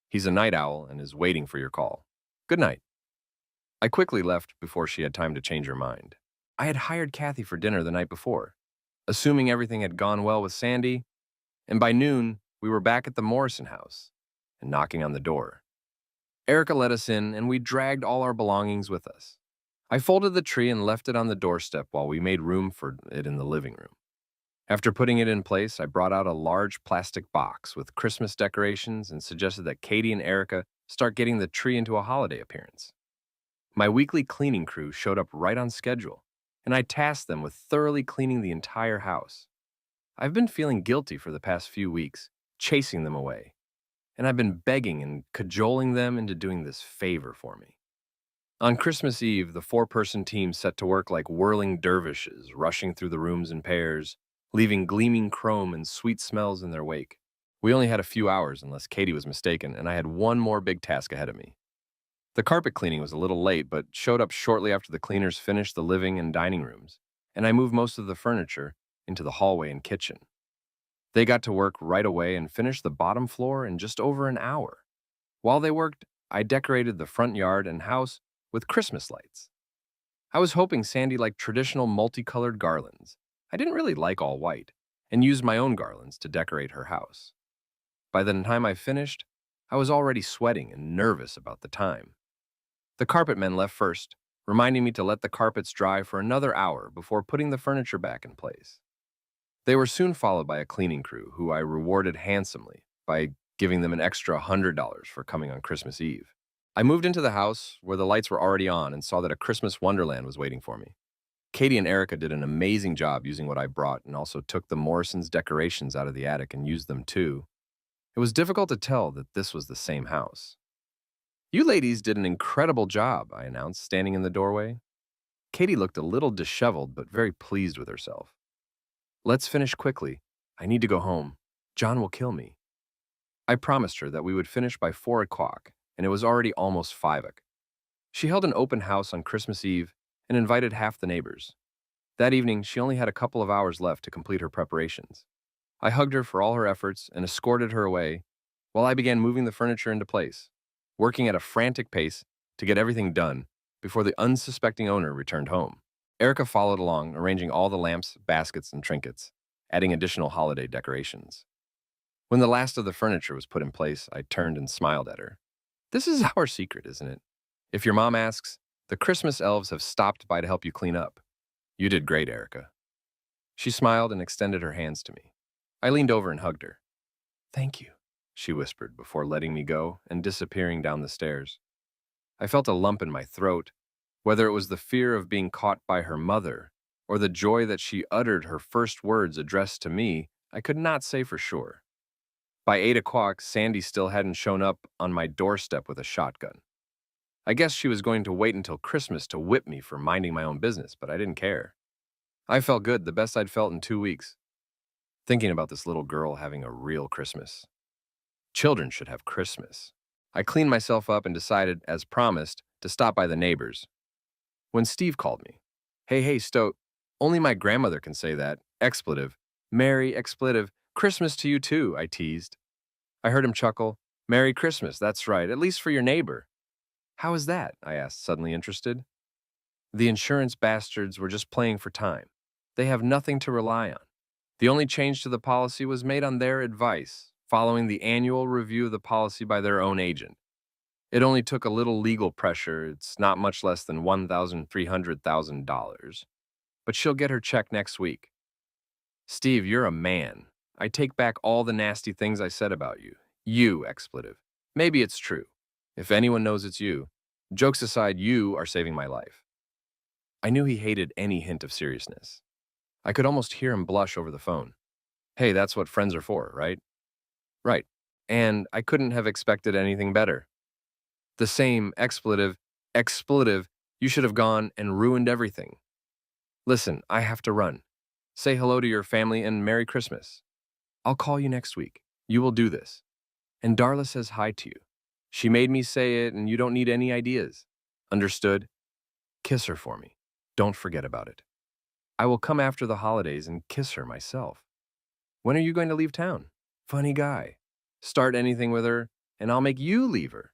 Speaker 1: He's a night owl and is waiting for your call. Good night. I quickly left before she had time to change her mind. I had hired Kathy for dinner the night before, assuming everything had gone well with Sandy, and by noon, we were back at the Morrison house and knocking on the door. Erica let us in, and we dragged all our belongings with us. I folded the tree and left it on the doorstep while we made room for it in the living room. After putting it in place, I brought out a large plastic box with Christmas decorations and suggested that Katie and Erica start getting the tree into a holiday appearance. My weekly cleaning crew showed up right on schedule, and I tasked them with thoroughly cleaning the entire house. I've been feeling guilty for the past few weeks, chasing them away, and I've been begging and cajoling them into doing this favor for me. On Christmas Eve, the four-person team set to work like whirling dervishes, rushing through the rooms in pairs, leaving gleaming chrome and sweet smells in their wake. We only had a few hours, unless Katie was mistaken, and I had one more big task ahead of me. The carpet cleaning was a little late, but showed up shortly after the cleaners finished the living and dining rooms, and I moved most of the furniture into the hallway and kitchen. They got to work right away and finished the bottom floor in just over an hour. While they worked, I decorated the front yard and house with Christmas lights. I was hoping Sandy liked traditional multicolored garlands. I didn't really like all white, and used my own garlands to decorate her house. By the time I finished, I was already sweating and nervous about the time. The carpet men left first, reminding me to let the carpets dry for another hour before putting the furniture back in place. They were soon followed by a cleaning crew, who I rewarded handsomely by giving them an extra $100 for coming on Christmas Eve. I moved into the house where the lights were already on and saw that a Christmas wonderland was waiting for me. Katie and Erica did an amazing job using what I brought and also took the Morrisons' decorations out of the attic and used them too. It was difficult to tell that this was the same house. You ladies did an incredible job, I announced, standing in the doorway. Katie looked a little disheveled but very pleased with herself. Let's finish quickly. I need to go home. John will kill me. I promised her that we would finish by 4 o'clock, and it was already almost 5 o'clock. She held an open house on Christmas Eve and invited half the neighbors. That evening, she only had a couple of hours left to complete her preparations. I hugged her for all her efforts and escorted her away while I began moving the furniture into place, working at a frantic pace to get everything done before the unsuspecting owner returned home. Erica followed along, arranging all the lamps, baskets, and trinkets, adding additional holiday decorations. When the last of the furniture was put in place, I turned and smiled at her. This is our secret, isn't it? If your mom asks, the Christmas elves have stopped by to help you clean up. You did great, Erica. She smiled and extended her hands to me. I leaned over and hugged her. Thank you, she whispered before letting me go and disappearing down the stairs. I felt a lump in my throat, whether it was the fear of being caught by her mother or the joy that she uttered her first words addressed to me, I could not say for sure. By 8 o'clock, Sandy still hadn't shown up on my doorstep with a shotgun. I guess she was going to wait until Christmas to whip me for minding my own business, but I didn't care. I felt good, the best I'd felt in 2 weeks, thinking about this little girl having a real Christmas. Children should have Christmas. I cleaned myself up and decided, as promised, to stop by the neighbors. When Steve called me, hey, Stoat, only my grandmother can say that. Expletive. Merry expletive. Christmas to you too, I teased. I heard him chuckle. Merry Christmas, that's right, at least for your neighbor. How is that? I asked, suddenly interested. The insurance bastards were just playing for time. They have nothing to rely on. The only change to the policy was made on their advice, following the annual review of the policy by their own agent. It only took a little legal pressure. It's not much less than $1,300,000. But she'll get her check next week. Steve, you're a man. I take back all the nasty things I said about you. You, expletive. Maybe it's true. If anyone knows it's you, Jokes aside, you are saving my life. I knew he hated any hint of seriousness. I could almost hear him blush over the phone. Hey, that's what friends are for, right? Right. And I couldn't have expected anything better. The same expletive, you should have gone and ruined everything. Listen, I have to run. Say hello to your family and Merry Christmas. I'll call you next week. You will do this. And Darla says hi to you. She made me say it, and you don't need any ideas. Understood? Kiss her for me. Don't forget about it. I will come after the holidays and kiss her myself. When are you going to leave town? Funny guy. Start anything with her, and I'll make you leave her.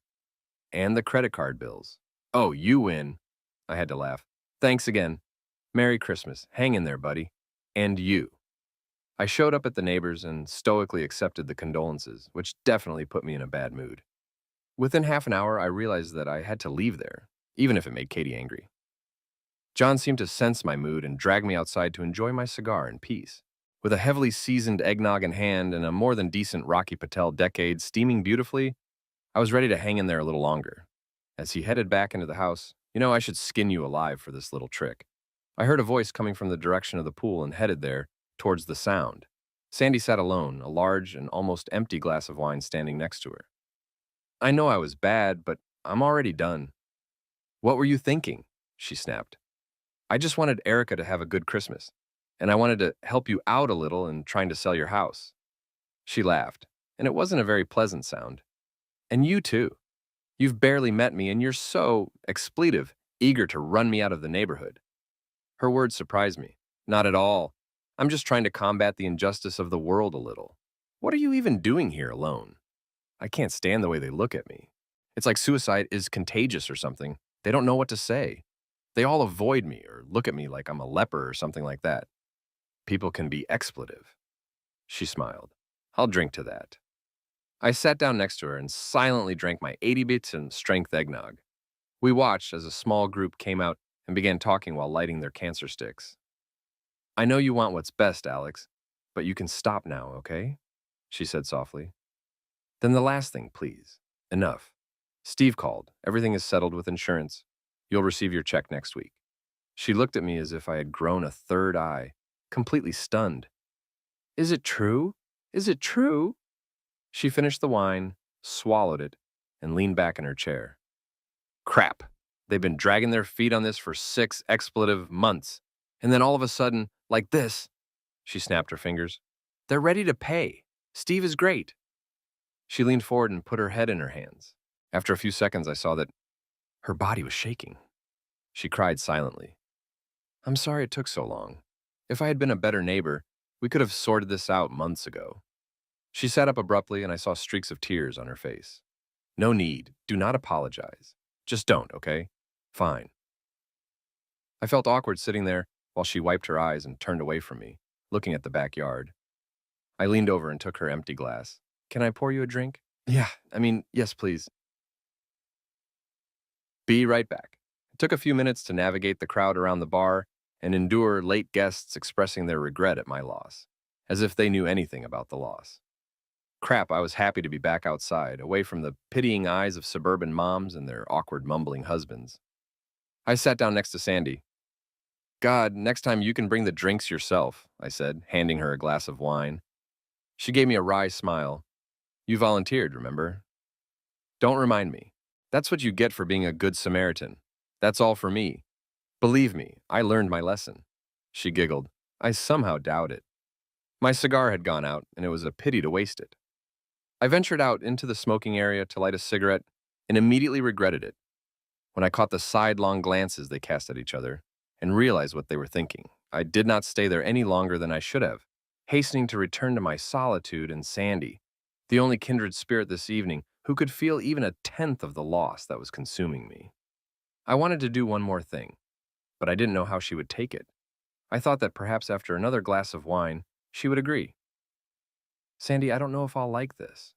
Speaker 1: And the credit card bills. Oh, you win. I had to laugh. Thanks again. Merry Christmas. Hang in there, buddy. And you. I showed up at the neighbors and stoically accepted the condolences, which definitely put me in a bad mood. Within half an hour, I realized that I had to leave there, even if it made Katie angry. John seemed to sense my mood and dragged me outside to enjoy my cigar in peace. With a heavily seasoned eggnog in hand and a more than decent Rocky Patel Decade steaming beautifully, I was ready to hang in there a little longer. As he headed back into the house, I should skin you alive for this little trick. I heard a voice coming from the direction of the pool and headed there, towards the sound. Sandy sat alone, a large and almost empty glass of wine standing next to her. I know I was bad, but I'm already done. What were you thinking? She snapped. I just wanted Erica to have a good Christmas, and I wanted to help you out a little in trying to sell your house. She laughed, and it wasn't a very pleasant sound. And you too. You've barely met me, and you're so expletive, eager to run me out of the neighborhood. Her words surprised me. Not at all. I'm just trying to combat the injustice of the world a little. What are you even doing here alone? I can't stand the way they look at me. It's like suicide is contagious or something. They don't know what to say. They all avoid me or look at me like I'm a leper or something like that. People can be expletive. She smiled. I'll drink to that. I sat down next to her and silently drank my 80 bits and strength eggnog. We watched as a small group came out and began talking while lighting their cancer sticks. I know you want what's best, Alex, but you can stop now, okay? She said softly. Then the last thing, please. Enough. Steve called. Everything is settled with insurance. You'll receive your check next week. She looked at me as if I had grown a third eye, completely stunned. Is it true? Is it true? She finished the wine, swallowed it, and leaned back in her chair. Crap. They've been dragging their feet on this for 6 expletive months. And then all of a sudden, like this, she snapped her fingers. They're ready to pay. Steve is great. She leaned forward and put her head in her hands. After a few seconds, I saw that her body was shaking. She cried silently. I'm sorry it took so long. If I had been a better neighbor, we could have sorted this out months ago. She sat up abruptly and I saw streaks of tears on her face. No need. Do not apologize. Just don't, okay? Fine. I felt awkward sitting there while she wiped her eyes and turned away from me, looking at the backyard. I leaned over and took her empty glass. Can I pour you a drink? Yes, please. Be right back. It took a few minutes to navigate the crowd around the bar and endure late guests expressing their regret at my loss, as if they knew anything about the loss. Crap, I was happy to be back outside, away from the pitying eyes of suburban moms and their awkward mumbling husbands. I sat down next to Sandy. God, next time you can bring the drinks yourself, I said, handing her a glass of wine. She gave me a wry smile. You volunteered, remember? Don't remind me. That's what you get for being a good Samaritan. That's all for me. Believe me, I learned my lesson. She giggled. I somehow doubt it. My cigar had gone out, and it was a pity to waste it. I ventured out into the smoking area to light a cigarette and immediately regretted it when I caught the sidelong glances they cast at each other and realized what they were thinking. I did not stay there any longer than I should have, hastening to return to my solitude and Sandy, the only kindred spirit this evening who could feel even a tenth of the loss that was consuming me. I wanted to do one more thing, but I didn't know how she would take it. I thought that perhaps after another glass of wine, she would agree. Sandy, I don't know if I'll like this.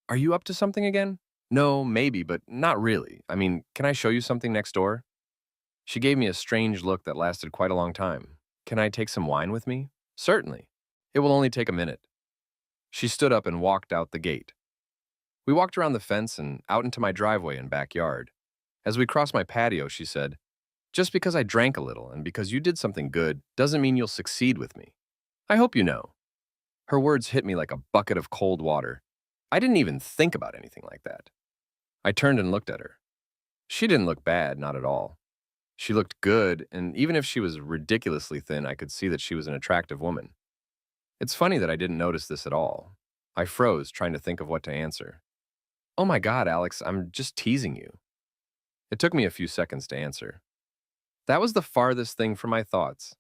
Speaker 1: Are you up to something again? No, maybe, but not really. Can I show you something next door? She gave me a strange look that lasted quite a long time. Can I take some wine with me? Certainly. It will only take a minute. She stood up and walked out the gate. We walked around the fence and out into my driveway and backyard. As we crossed my patio, she said, "Just because I drank a little and because you did something good doesn't mean you'll succeed with me. I hope you know." Her words hit me like a bucket of cold water. I didn't even think about anything like that. I turned and looked at her. She didn't look bad, not at all. She looked good, and even if she was ridiculously thin, I could see that she was an attractive woman. It's funny that I didn't notice this at all. I froze, trying to think of what to answer. "Oh my God, Alex, I'm just teasing you." It took me a few seconds to answer. That was the farthest thing from my thoughts.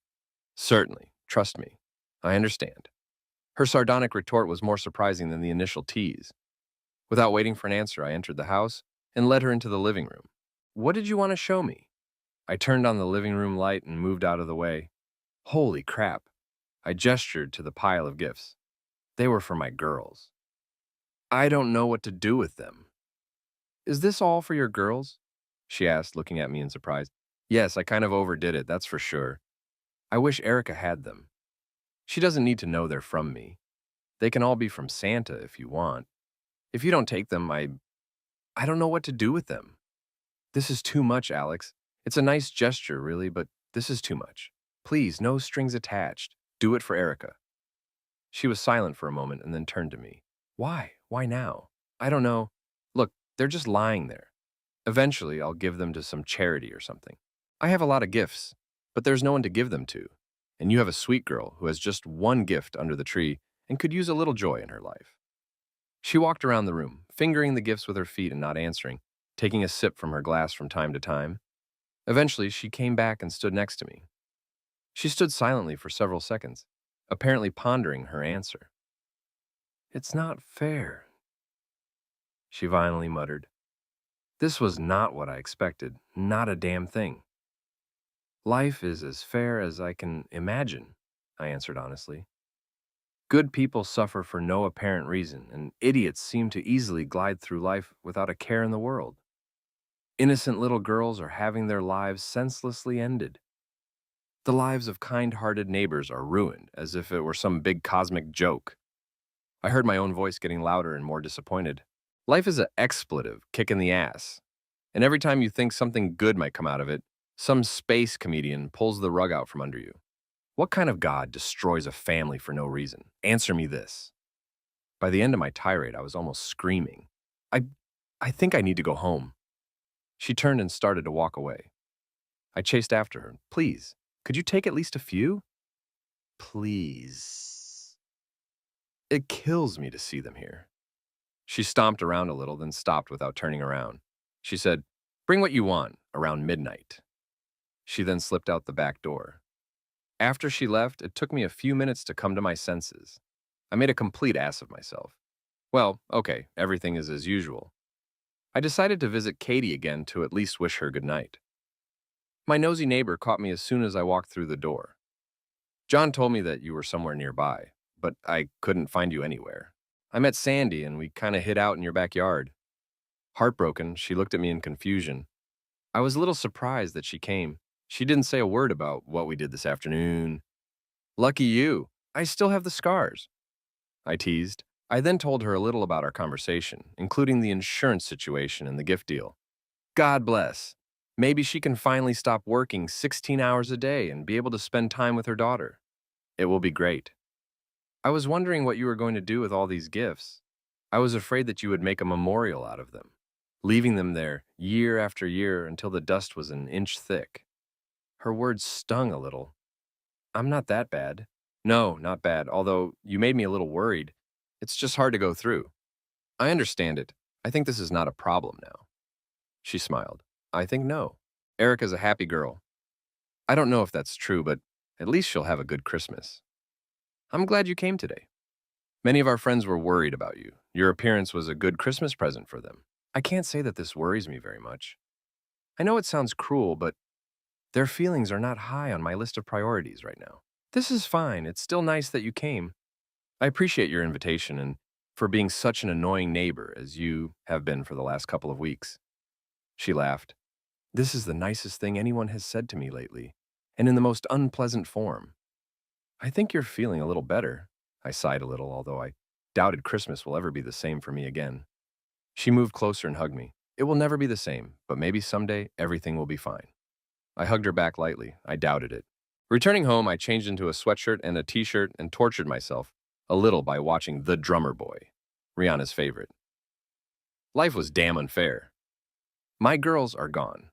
Speaker 1: "Certainly, trust me. I understand." Her sardonic retort was more surprising than the initial tease. Without waiting for an answer, I entered the house and led her into the living room. "What did you want to show me?" I turned on the living room light and moved out of the way. Holy crap. I gestured to the pile of gifts. They were for my girls. "I don't know what to do with them." "Is this all for your girls?" she asked, looking at me in surprise. "Yes, I kind of overdid it, that's for sure. I wish Erica had them. She doesn't need to know they're from me. They can all be from Santa if you want. If you don't take them, I don't know what to do with them." "This is too much, Alex. It's a nice gesture, really, but this is too much. Please, no strings attached. Do it for Erica." She was silent for a moment and then turned to me. "Why? Why now?" "I don't know. Look, they're just lying there. Eventually, I'll give them to some charity or something. I have a lot of gifts, but there's no one to give them to. And you have a sweet girl who has just one gift under the tree and could use a little joy in her life." She walked around the room, fingering the gifts with her feet and not answering, taking a sip from her glass from time to time. Eventually, she came back and stood next to me. She stood silently for several seconds, apparently pondering her answer. "It's not fair," she finally muttered. "This was not what I expected, not a damn thing." "Life is as fair as I can imagine," I answered honestly. "Good people suffer for no apparent reason, and idiots seem to easily glide through life without a care in the world. Innocent little girls are having their lives senselessly ended. The lives of kind-hearted neighbors are ruined, as if it were some big cosmic joke." I heard my own voice getting louder and more disappointed. Life is an expletive, kick in the ass. And every time you think something good might come out of it, some space comedian pulls the rug out from under you. What kind of God destroys a family for no reason? Answer me this. By the end of my tirade, I was almost screaming. I, I think I need to go home." She turned and started to walk away. I chased after her. "Please, could you take at least a few?" "Please. It kills me to see them here." She stomped around a little, then stopped without turning around. She said, "Bring what you want, around midnight." She then slipped out the back door. After she left, it took me a few minutes to come to my senses. I made a complete ass of myself. Well, okay, everything is as usual. I decided to visit Katie again to at least wish her good night. My nosy neighbor caught me as soon as I walked through the door. "John told me that you were somewhere nearby, but I couldn't find you anywhere. I met Sandy and we kind of hid out in your backyard." Heartbroken, she looked at me in confusion. I was a little surprised that she came. She didn't say a word about what we did this afternoon. "Lucky you. I still have the scars," I teased. I then told her a little about our conversation, including the insurance situation and the gift deal. God bless. Maybe she can finally stop working 16 hours a day and be able to spend time with her daughter. It will be great. I was wondering what you were going to do with all these gifts. I was afraid that you would make a memorial out of them, leaving them there year after year until the dust was an inch thick. Her words stung a little. "I'm not that bad." "No, not bad, although you made me a little worried. It's just hard to go through." "I understand it. I think this is not a problem now." She smiled. "I think no. Erica's a happy girl. I don't know if that's true, but at least she'll have a good Christmas. I'm glad you came today. Many of our friends were worried about you. Your appearance was a good Christmas present for them. I can't say that this worries me very much. I know it sounds cruel, but their feelings are not high on my list of priorities right now. This is fine. It's still nice that you came. I appreciate your invitation and for being such an annoying neighbor as you have been for the last couple of weeks." She laughed. "This is the nicest thing anyone has said to me lately, and in the most unpleasant form." "I think you're feeling a little better." I sighed a little, although I doubted Christmas will ever be the same for me again. She moved closer and hugged me. It will never be the same, but maybe someday everything will be fine. I hugged her back lightly. I doubted it. Returning home, I changed into a sweatshirt and a t-shirt and tortured myself a little by watching The Drummer Boy, Rihanna's favorite. Life was damn unfair. My girls are gone.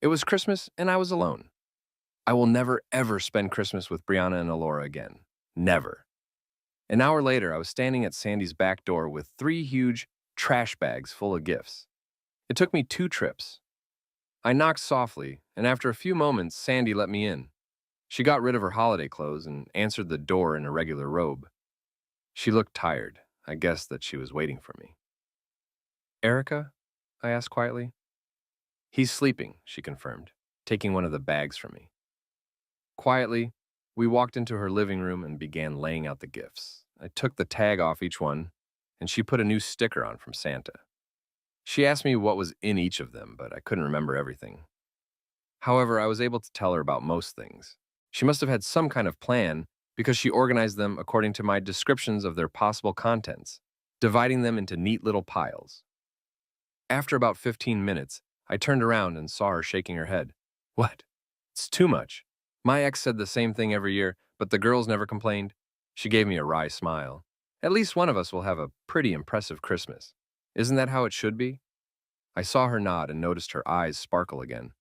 Speaker 1: It was Christmas and I was alone. I will never ever spend Christmas with Brianna and Alora again. Never. An hour later, I was standing at Sandy's back door with 3 huge trash bags full of gifts. It took me 2 trips. I knocked softly, and after a few moments, Sandy let me in. She got rid of her holiday clothes and answered the door in a regular robe. She looked tired. I guessed that she was waiting for me. Erica? I asked quietly. He's sleeping, she confirmed, taking one of the bags from me. Quietly, we walked into her living room and began laying out the gifts. I took the tag off each one, and she put a new sticker on from Santa. She asked me what was in each of them, but I couldn't remember everything. However, I was able to tell her about most things. She must have had some kind of plan because she organized them according to my descriptions of their possible contents, dividing them into neat little piles. After about 15 minutes, I turned around and saw her shaking her head. What? It's too much. My ex said the same thing every year, but the girls never complained. She gave me a wry smile. At least one of us will have a pretty impressive Christmas. Isn't that how it should be? I saw her nod and noticed her eyes sparkle again.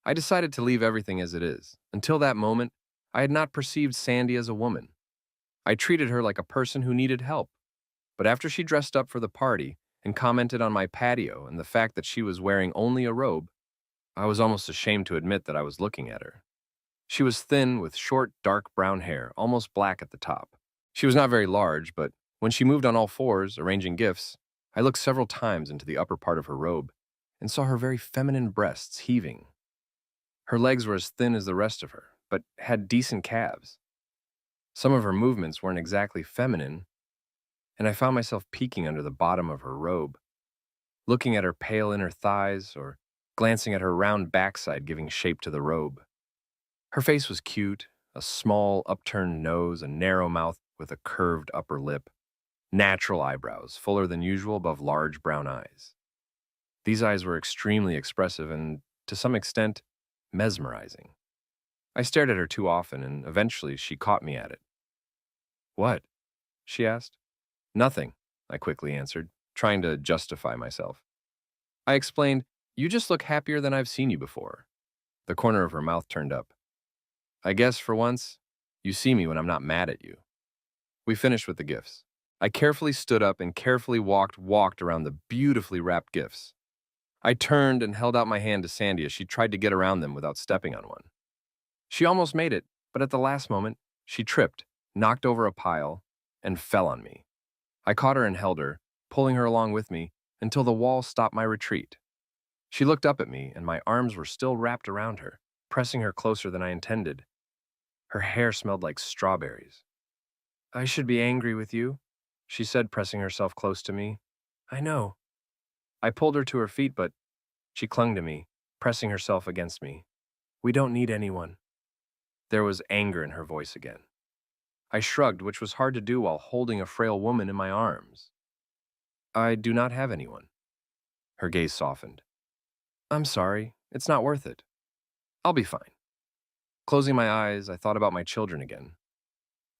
Speaker 1: I decided to leave everything as it is. Until that moment, I had not perceived Sandy as a woman. I treated her like a person who needed help. But after she dressed up for the party and commented on my patio and the fact that she was wearing only a robe, I was almost ashamed to admit that I was looking at her. She was thin with short, dark brown hair, almost black at the top. She was not very large, but when she moved on all fours, arranging gifts, I looked several times into the upper part of her robe and saw her very feminine breasts heaving. Her legs were as thin as the rest of her, but had decent calves. Some of her movements weren't exactly feminine, and I found myself peeking under the bottom of her robe, looking at her pale inner thighs or glancing at her round backside giving shape to the robe. Her face was cute, a small, upturned nose, a narrow mouth with a curved upper lip, natural eyebrows, fuller than usual above large brown eyes. These eyes were extremely expressive and, to some extent, mesmerizing. I stared at her too often, and eventually she caught me at it. What? She asked. Nothing, I quickly answered, trying to justify myself. I explained, you just look happier than I've seen you before. The corner of her mouth turned up. I guess, for once, you see me when I'm not mad at you. We finished with the gifts. I carefully stood up and carefully walked around the beautifully wrapped gifts. I turned and held out my hand to Sandy as she tried to get around them without stepping on one. She almost made it, but at the last moment, she tripped, knocked over a pile, and fell on me. I caught her and held her, pulling her along with me until the wall stopped my retreat. She looked up at me, and my arms were still wrapped around her, pressing her closer than I intended. Her hair smelled like strawberries. I should be angry with you, she said, pressing herself close to me. I know. I pulled her to her feet, but she clung to me, pressing herself against me. We don't need anyone. There was anger in her voice again. I shrugged, which was hard to do while holding a frail woman in my arms. I do not have anyone. Her gaze softened. I'm sorry, it's not worth it. I'll be fine. Closing my eyes, I thought about my children again.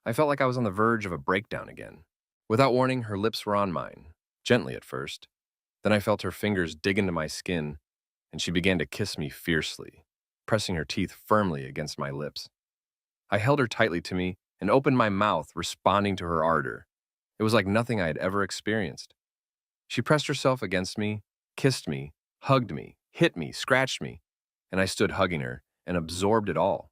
Speaker 1: I felt like I was on the verge of a breakdown again. Without warning, her lips were on mine, gently at first. Then I felt her fingers dig into my skin, and she began to kiss me fiercely, pressing her teeth firmly against my lips. I held her tightly to me and opened my mouth, responding to her ardor. It was like nothing I had ever experienced. She pressed herself against me, kissed me, hugged me, hit me, scratched me, and I stood hugging her and absorbed it all.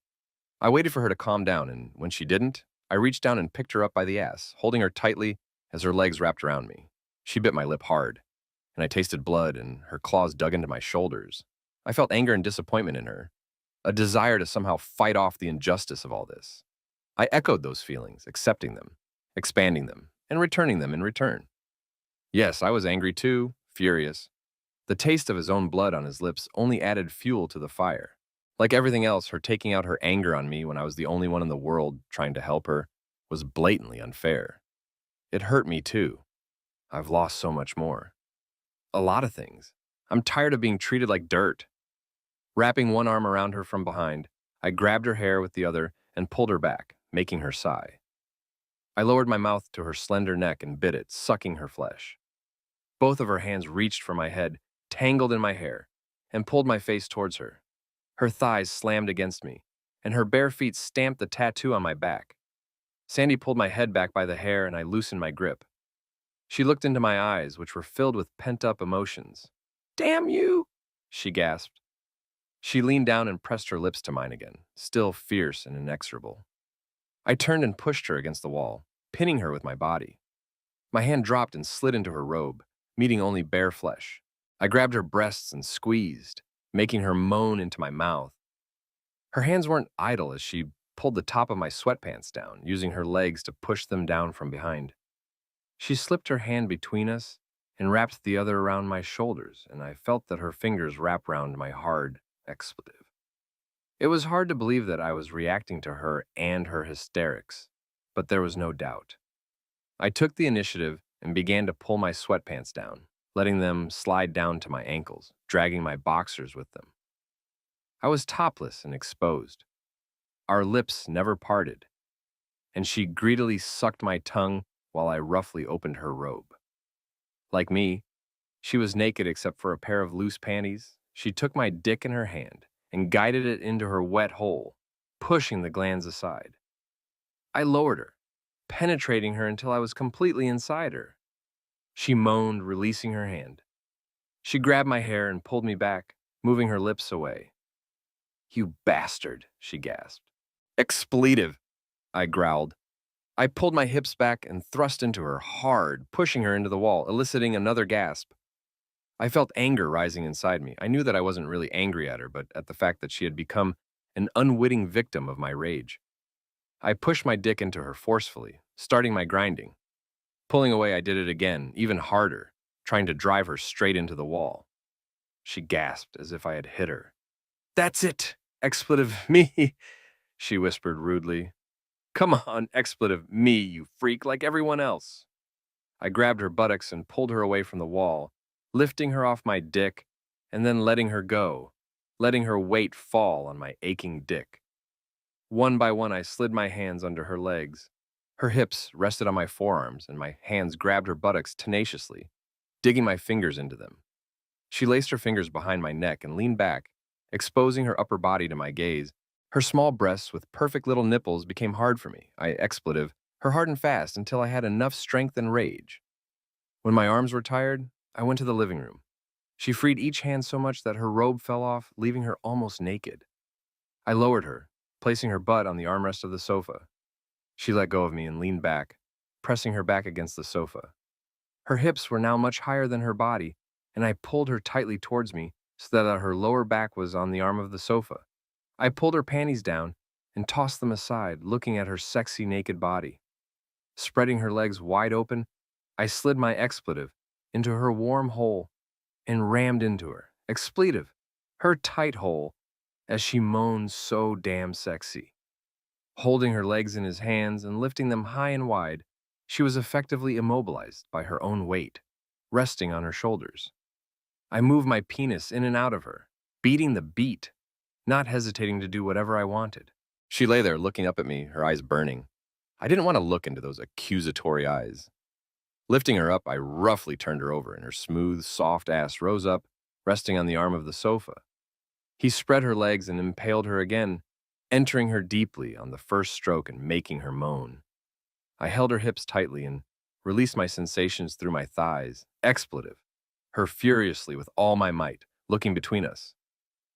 Speaker 1: I waited for her to calm down, and when she didn't, I reached down and picked her up by the ass, holding her tightly as her legs wrapped around me. She bit my lip hard, and I tasted blood, and her claws dug into my shoulders. I felt anger and disappointment in her, a desire to somehow fight off the injustice of all this. I echoed those feelings, accepting them, expanding them, and returning them in return. Yes, I was angry too, furious. The taste of his own blood on his lips only added fuel to the fire. Like everything else, her taking out her anger on me when I was the only one in the world trying to help her was blatantly unfair. It hurt me too. I've lost so much more. A lot of things. I'm tired of being treated like dirt. Wrapping one arm around her from behind, I grabbed her hair with the other and pulled her back, making her sigh. I lowered my mouth to her slender neck and bit it, sucking her flesh. Both of her hands reached for my head, tangled in my hair, and pulled my face towards her. Her thighs slammed against me, and her bare feet stamped the tattoo on my back. Sandy pulled my head back by the hair, and I loosened my grip. She looked into my eyes, which were filled with pent-up emotions. "Damn you!" she gasped. She leaned down and pressed her lips to mine again, still fierce and inexorable. I turned and pushed her against the wall, pinning her with my body. My hand dropped and slid into her robe, meeting only bare flesh. I grabbed her breasts and squeezed, making her moan into my mouth. Her hands weren't idle as she pulled the top of my sweatpants down, using her legs to push them down from behind. She slipped her hand between us and wrapped the other around my shoulders, and I felt that her fingers wrap round my hard expletive. It was hard to believe that I was reacting to her and her hysterics, but there was no doubt. I took the initiative and began to pull my sweatpants down, letting them slide down to my ankles, dragging my boxers with them. I was topless and exposed. Our lips never parted, and she greedily sucked my tongue while I roughly opened her robe. Like me, she was naked except for a pair of loose panties. She took my dick in her hand and guided it into her wet hole, pushing the glands aside. I lowered her, penetrating her until I was completely inside her. She moaned, releasing her hand. She grabbed my hair and pulled me back, moving her lips away. "You bastard," she gasped. "Expletive," I growled. I pulled my hips back and thrust into her hard, pushing her into the wall, eliciting another gasp. I felt anger rising inside me. I knew that I wasn't really angry at her, but at the fact that she had become an unwitting victim of my rage. I pushed my dick into her forcefully, starting my grinding. Pulling away, I did it again, even harder, trying to drive her straight into the wall. She gasped as if I had hit her. "That's it, expletive me," she whispered rudely. "Come on, expletive me, you freak, like everyone else." I grabbed her buttocks and pulled her away from the wall, lifting her off my dick and then letting her go, letting her weight fall on my aching dick. One by one, I slid my hands under her legs. Her hips rested on my forearms, and my hands grabbed her buttocks tenaciously, digging my fingers into them. She laced her fingers behind my neck and leaned back, exposing her upper body to my gaze. Her small breasts with perfect little nipples became hard for me. I expletive, her hard and fast until I had enough strength and rage. When my arms were tired, I went to the living room. She freed each hand so much that her robe fell off, leaving her almost naked. I lowered her, placing her butt on the armrest of the sofa. She let go of me and leaned back, pressing her back against the sofa. Her hips were now much higher than her body, and I pulled her tightly towards me so that her lower back was on the arm of the sofa. I pulled her panties down and tossed them aside, looking at her sexy naked body. Spreading her legs wide open, I slid my expletive into her warm hole and rammed into her. Expletive, her tight hole, as she moaned so damn sexy. Holding her legs in his hands and lifting them high and wide, she was effectively immobilized by her own weight, resting on her shoulders. I moved my penis in and out of her, beating the beat, not hesitating to do whatever I wanted. She lay there looking up at me, her eyes burning. I didn't want to look into those accusatory eyes. Lifting her up, I roughly turned her over, and her smooth, soft ass rose up, resting on the arm of the sofa. He spread her legs and impaled her again, entering her deeply on the first stroke and making her moan. I held her hips tightly and released my sensations through my thighs, expletive, her furiously with all my might, looking between us.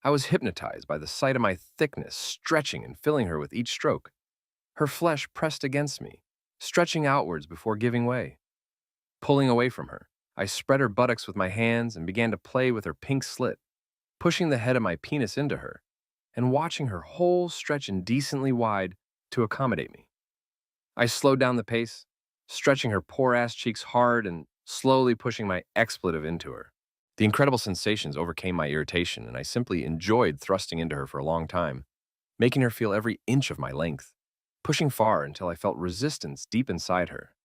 Speaker 1: I was hypnotized by the sight of my thickness stretching and filling her with each stroke. Her flesh pressed against me, stretching outwards before giving way. Pulling away from her, I spread her buttocks with my hands and began to play with her pink slit, pushing the head of my penis into her and watching her whole stretch indecently wide to accommodate me. I slowed down the pace, stretching her poor ass cheeks hard and slowly pushing my expletive into her. The incredible sensations overcame my irritation, and I simply enjoyed thrusting into her for a long time, making her feel every inch of my length, pushing far until I felt resistance deep inside her.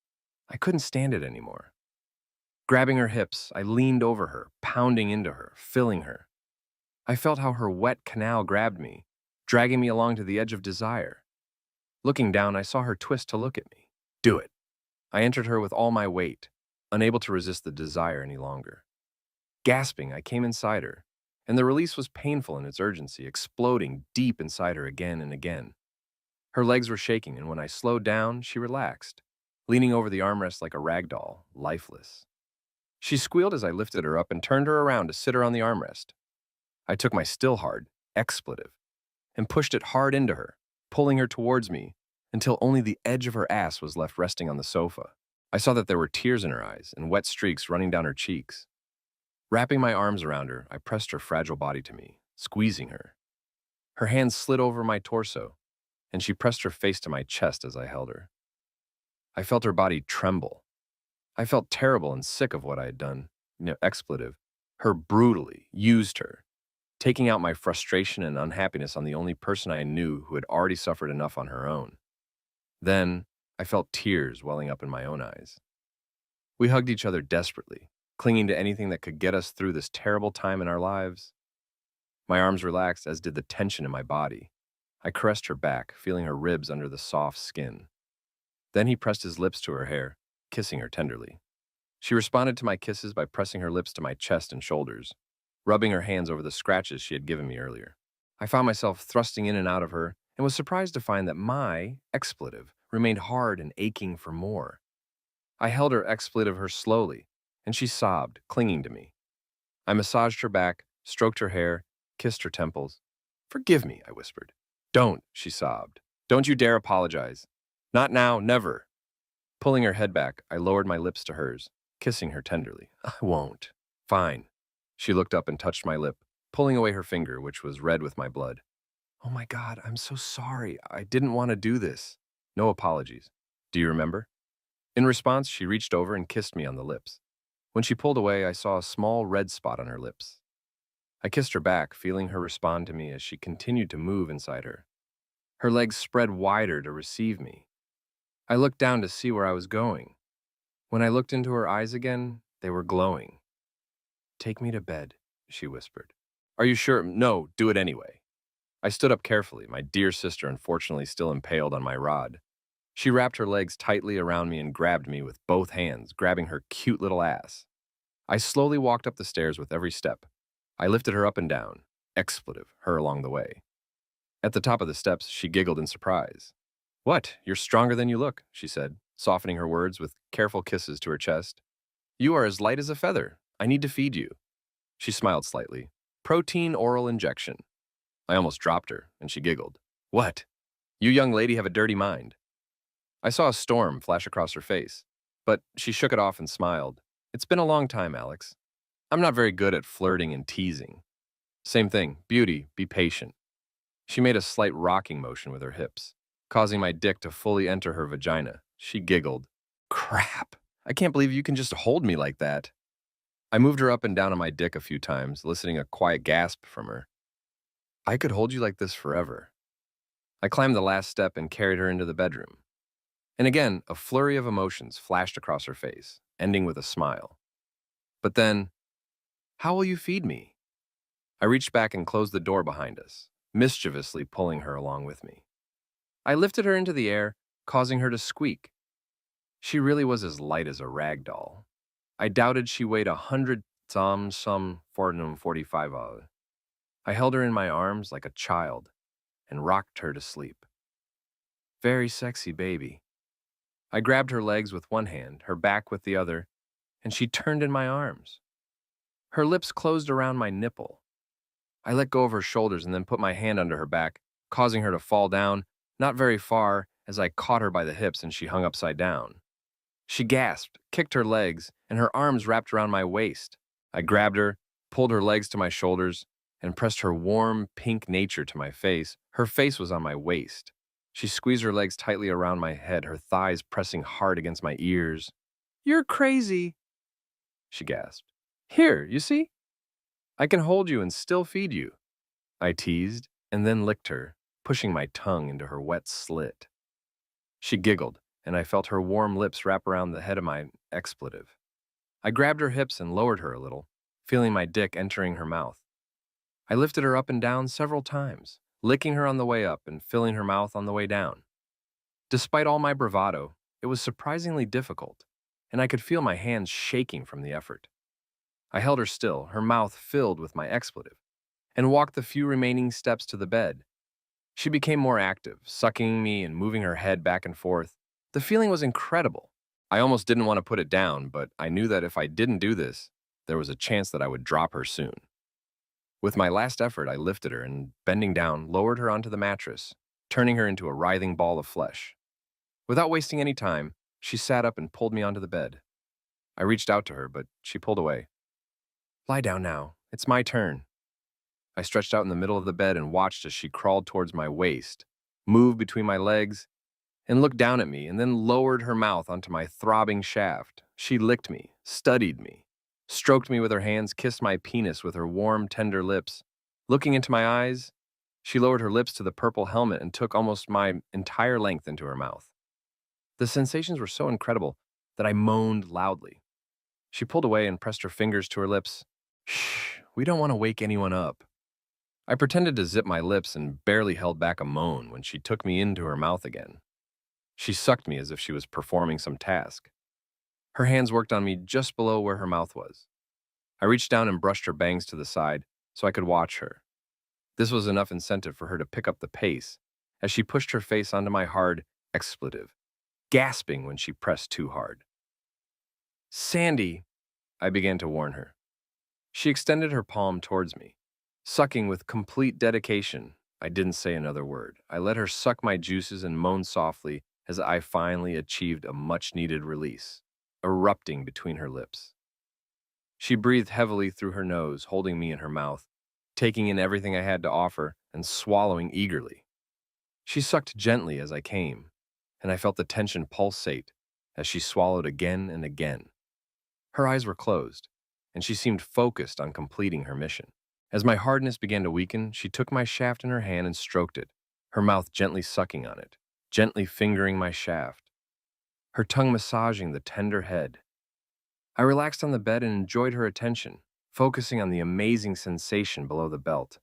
Speaker 1: I couldn't stand it anymore. Grabbing her hips, I leaned over her, pounding into her, filling her. I felt how her wet canal grabbed me, dragging me along to the edge of desire. Looking down, I saw her twist to look at me. Do it. I entered her with all my weight, unable to resist the desire any longer. Gasping, I came inside her, and the release was painful in its urgency, exploding deep inside her again and again. Her legs were shaking, and when I slowed down, she relaxed, leaning over the armrest like a rag doll, lifeless. She squealed as I lifted her up and turned her around to sit her on the armrest. I took my still hard expletive and pushed it hard into her, pulling her towards me until only the edge of her ass was left resting on the sofa. I saw that there were tears in her eyes and wet streaks running down her cheeks. Wrapping my arms around her, I pressed her fragile body to me, squeezing her. Her hands slid over my torso, and she pressed her face to my chest as I held her. I felt her body tremble. I felt terrible and sick of what I had done. Expletive. Her brutally used her, taking out my frustration and unhappiness on the only person I knew who had already suffered enough on her own. Then, I felt tears welling up in my own eyes. We hugged each other desperately, clinging to anything that could get us through this terrible time in our lives. My arms relaxed, as did the tension in my body. I caressed her back, feeling her ribs under the soft skin. Then he pressed his lips to her hair, kissing her tenderly. She responded to my kisses by pressing her lips to my chest and shoulders, rubbing her hands over the scratches she had given me earlier. I found myself thrusting in and out of her and was surprised to find that my expletive remained hard and aching for more. I held her expletive her slowly, and she sobbed, clinging to me. I massaged her back, stroked her hair, kissed her temples. "Forgive me," I whispered. "Don't," she sobbed. "Don't you dare apologize. Not now, never." Pulling her head back, I lowered my lips to hers, kissing her tenderly. "I won't." "Fine." She looked up and touched my lip, pulling away her finger, which was red with my blood. "Oh my God, I'm so sorry. I didn't want to do this." "No apologies. Do you remember?" In response, she reached over and kissed me on the lips. When she pulled away, I saw a small red spot on her lips. I kissed her back, feeling her respond to me as she continued to move inside her. Her legs spread wider to receive me. I looked down to see where I was going. When I looked into her eyes again, they were glowing. "Take me to bed," she whispered. "Are you sure?" "No, do it anyway." I stood up carefully, my dear sister unfortunately still impaled on my rod. She wrapped her legs tightly around me and grabbed me with both hands, grabbing her cute little ass. I slowly walked up the stairs with every step. I lifted her up and down, expletive, her along the way. At the top of the steps, she giggled in surprise. "What? You're stronger than you look," she said, softening her words with careful kisses to her chest. "You are as light as a feather. I need to feed you." She smiled slightly. "Protein oral injection." I almost dropped her, and she giggled. "What? You young lady have a dirty mind." I saw a storm flash across her face, but she shook it off and smiled. "It's been a long time, Alex. I'm not very good at flirting and teasing." "Same thing. Beauty, be patient." She made a slight rocking motion with her hips, causing my dick to fully enter her vagina. She giggled. "Crap. I can't believe you can just hold me like that." I moved her up and down on my dick a few times, eliciting a quiet gasp from her. "I could hold you like this forever." I climbed the last step and carried her into the bedroom. And again, a flurry of emotions flashed across her face, ending with a smile. But then, "How will you feed me?" I reached back and closed the door behind us, mischievously pulling her along with me. I lifted her into the air, causing her to squeak. She really was as light as a rag doll. I doubted she weighed 100 some 445. I held her in my arms like a child and rocked her to sleep. "Very sexy baby." I grabbed her legs with one hand, her back with the other, and she turned in my arms. Her lips closed around my nipple. I let go of her shoulders and then put my hand under her back, causing her to fall down, not very far, as I caught her by the hips and she hung upside down. She gasped, kicked her legs, and her arms wrapped around my waist. I grabbed her, pulled her legs to my shoulders, and pressed her warm, pink nature to my face. Her face was on my waist. She squeezed her legs tightly around my head, her thighs pressing hard against my ears. "You're crazy," she gasped. "Here, you see? I can hold you and still feed you." I teased, and then licked her, pushing my tongue into her wet slit. She giggled, and I felt her warm lips wrap around the head of my expletive. I grabbed her hips and lowered her a little, feeling my dick entering her mouth. I lifted her up and down several times, licking her on the way up and filling her mouth on the way down. Despite all my bravado, it was surprisingly difficult, and I could feel my hands shaking from the effort. I held her still, her mouth filled with my expletive, and walked the few remaining steps to the bed. She became more active, sucking me and moving her head back and forth. The feeling was incredible. I almost didn't want to put it down, but I knew that if I didn't do this, there was a chance that I would drop her soon. With my last effort, I lifted her and, bending down, lowered her onto the mattress, turning her into a writhing ball of flesh. Without wasting any time, she sat up and pulled me onto the bed. I reached out to her, but she pulled away. Lie down now. It's my turn. I stretched out in the middle of the bed and watched as she crawled towards my waist, moved between my legs, and looked down at me, and then lowered her mouth onto my throbbing shaft. She licked me, studied me, stroked me with her hands, kissed my penis with her warm, tender lips. Looking into my eyes, she lowered her lips to the purple helmet and took almost my entire length into her mouth. The sensations were so incredible that I moaned loudly. She pulled away and pressed her fingers to her lips. Shh, we don't want to wake anyone up. I pretended to zip my lips and barely held back a moan when she took me into her mouth again. She sucked me as if she was performing some task. Her hands worked on me just below where her mouth was. I reached down and brushed her bangs to the side so I could watch her. This was enough incentive for her to pick up the pace as she pushed her face onto my hard expletive, gasping when she pressed too hard. Sandy, I began to warn her. She extended her palm towards me, sucking with complete dedication. I didn't say another word. I let her suck my juices and moan softly as I finally achieved a much-needed release, erupting between her lips. She breathed heavily through her nose, holding me in her mouth, taking in everything I had to offer and swallowing eagerly. She sucked gently as I came, and I felt the tension pulsate as she swallowed again and again. Her eyes were closed, and she seemed focused on completing her mission. As my hardness began to weaken, she took my shaft in her hand and stroked it, her mouth gently sucking on it, gently fingering my shaft, her tongue massaging the tender head. I relaxed on the bed and enjoyed her attention, focusing on the amazing sensation below the belt.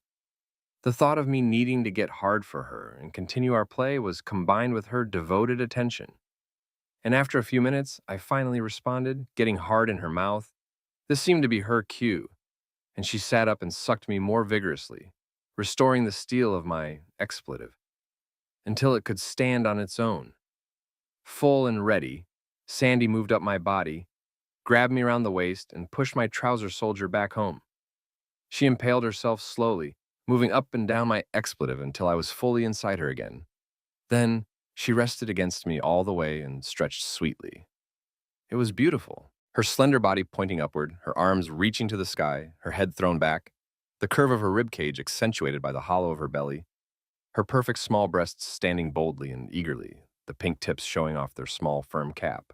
Speaker 1: The thought of me needing to get hard for her and continue our play was combined with her devoted attention. And after a few minutes, I finally responded, getting hard in her mouth. This seemed to be her cue, and she sat up and sucked me more vigorously, restoring the steel of my expletive, until it could stand on its own. Full and ready, Sandy moved up my body, grabbed me around the waist, and pushed my trouser soldier back home. She impaled herself slowly, moving up and down my expletive until I was fully inside her again. Then she rested against me all the way and stretched sweetly. It was beautiful, her slender body pointing upward, her arms reaching to the sky, her head thrown back, the curve of her ribcage accentuated by the hollow of her belly, her perfect small breasts standing boldly and eagerly, the pink tips showing off their small, firm cap.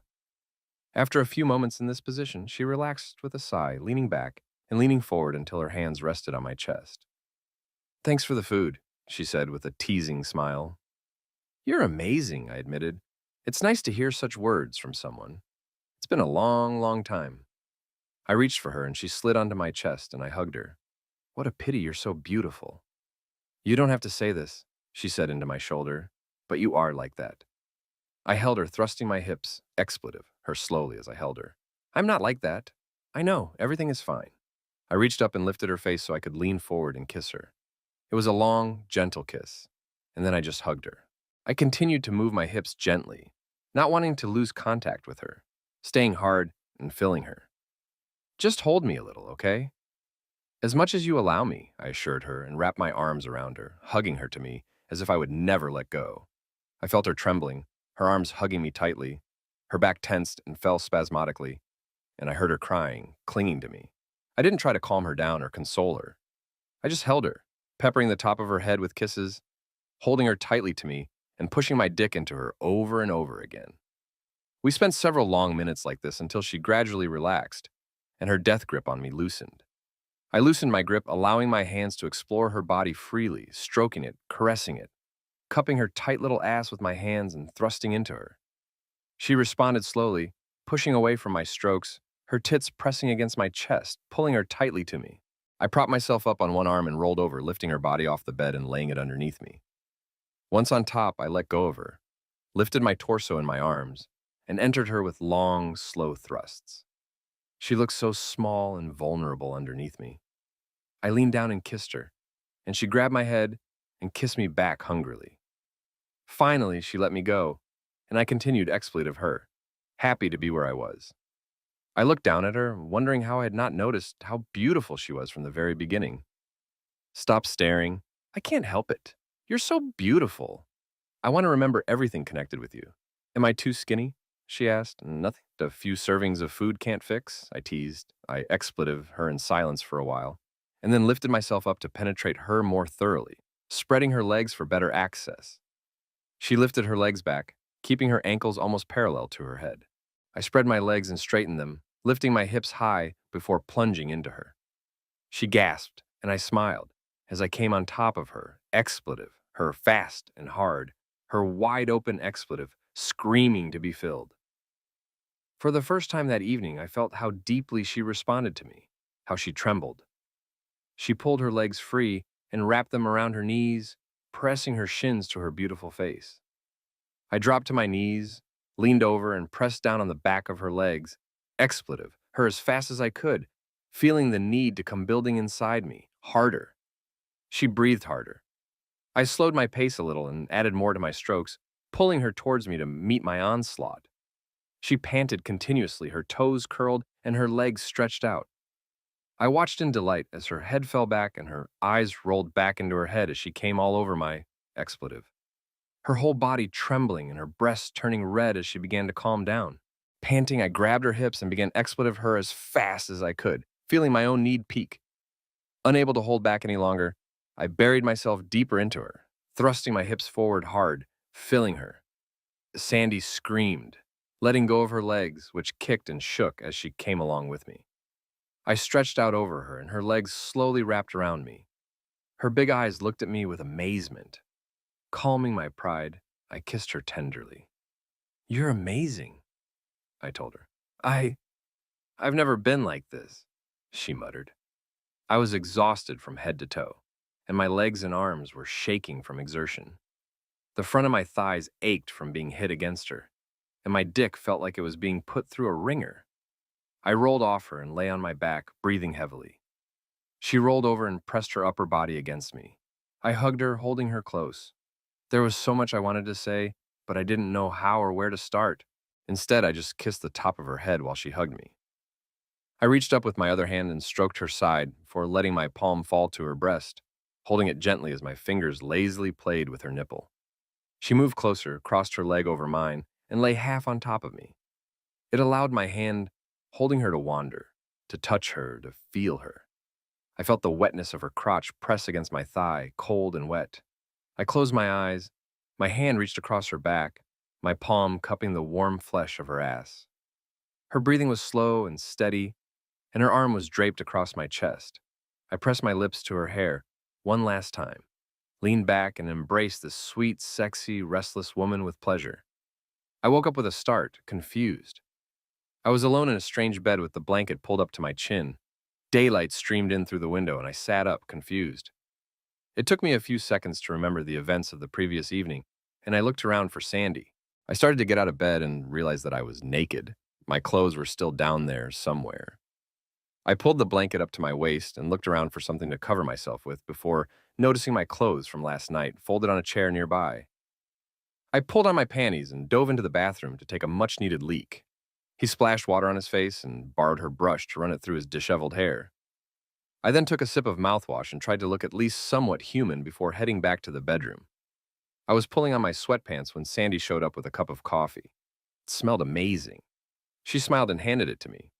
Speaker 1: After a few moments in this position, she relaxed with a sigh, leaning back and leaning forward until her hands rested on my chest. Thanks for the food, she said with a teasing smile. You're amazing, I admitted. It's nice to hear such words from someone. It's been a long, long time. I reached for her and she slid onto my chest and I hugged her. What a pity you're so beautiful. You don't have to say this, she said into my shoulder, but you are like that. I held her, thrusting my hips, expletive, her slowly as I held her. I'm not like that. I know, everything is fine. I reached up and lifted her face so I could lean forward and kiss her. It was a long, gentle kiss, and then I just hugged her. I continued to move my hips gently, not wanting to lose contact with her, staying hard and filling her. Just hold me a little, okay? As much as you allow me, I assured her and wrapped my arms around her, hugging her to me as if I would never let go. I felt her trembling, her arms hugging me tightly, her back tensed and fell spasmodically, and I heard her crying, clinging to me. I didn't try to calm her down or console her. I just held her, peppering the top of her head with kisses, holding her tightly to me, and pushing my dick into her over and over again. We spent several long minutes like this until she gradually relaxed, and her death grip on me loosened. I loosened my grip, allowing my hands to explore her body freely, stroking it, caressing it, cupping her tight little ass with my hands and thrusting into her. She responded slowly, pushing away from my strokes, her tits pressing against my chest, pulling her tightly to me. I propped myself up on one arm and rolled over, lifting her body off the bed and laying it underneath me. Once on top, I let go of her, lifted my torso in my arms, and entered her with long, slow thrusts. She looked so small and vulnerable underneath me. I leaned down and kissed her, and she grabbed my head and kissed me back hungrily. Finally, she let me go, and I continued expletive her, happy to be where I was. I looked down at her, wondering how I had not noticed how beautiful she was from the very beginning. Stop staring. I can't help it. You're so beautiful. I want to remember everything connected with you. Am I too skinny? She asked. Nothing a few servings of food can't fix, I teased. I expletive her in silence for a while, and then lifted myself up to penetrate her more thoroughly, spreading her legs for better access. She lifted her legs back, keeping her ankles almost parallel to her head. I spread my legs and straightened them, lifting my hips high before plunging into her. She gasped, and I smiled as I came on top of her, expletive, her fast and hard, her wide-open expletive, screaming to be filled. For the first time that evening, I felt how deeply she responded to me, how she trembled. She pulled her legs free and wrapped them around her knees, pressing her shins to her beautiful face. I dropped to my knees, leaned over, and pressed down on the back of her legs, expletive, her as fast as I could, feeling the need to come building inside me, harder. She breathed harder. I slowed my pace a little and added more to my strokes, pulling her towards me to meet my onslaught. She panted continuously, her toes curled and her legs stretched out. I watched in delight as her head fell back and her eyes rolled back into her head as she came all over my expletive, her whole body trembling and her breasts turning red as she began to calm down. Panting, I grabbed her hips and began expletive her as fast as I could, feeling my own need peak. Unable to hold back any longer, I buried myself deeper into her, thrusting my hips forward hard, filling her. Sandy screamed, letting go of her legs, which kicked and shook as she came along with me. I stretched out over her, and her legs slowly wrapped around me. Her big eyes looked at me with amazement. Calming my pride, I kissed her tenderly. "You're amazing," I told her. I've never been like this," she muttered. I was exhausted from head to toe, and my legs and arms were shaking from exertion. The front of my thighs ached from being hit against her, and my dick felt like it was being put through a wringer. I rolled off her and lay on my back, breathing heavily. She rolled over and pressed her upper body against me. I hugged her, holding her close. There was so much I wanted to say, but I didn't know how or where to start. Instead, I just kissed the top of her head while she hugged me. I reached up with my other hand and stroked her side before letting my palm fall to her breast, holding it gently as my fingers lazily played with her nipple. She moved closer, crossed her leg over mine, and lay half on top of me. It allowed my hand holding her to wander, to touch her, to feel her. I felt the wetness of her crotch press against my thigh, cold and wet. I closed my eyes. My hand reached across her back, my palm cupping the warm flesh of her ass. Her breathing was slow and steady, and her arm was draped across my chest. I pressed my lips to her hair one last time, leaned back and embraced this sweet, sexy, restless woman with pleasure. I woke up with a start, confused. I was alone in a strange bed with the blanket pulled up to my chin. Daylight streamed in through the window, and I sat up, confused. It took me a few seconds to remember the events of the previous evening, and I looked around for Sandy. I started to get out of bed and realized that I was naked. My clothes were still down there somewhere. I pulled the blanket up to my waist and looked around for something to cover myself with before noticing my clothes from last night folded on a chair nearby. I pulled on my panties and dove into the bathroom to take a much-needed leak. He splashed water on his face and borrowed her brush to run it through his disheveled hair. I then took a sip of mouthwash and tried to look at least somewhat human before heading back to the bedroom. I was pulling on my sweatpants when Sandy showed up with a cup of coffee. It smelled amazing. She smiled and handed it to me.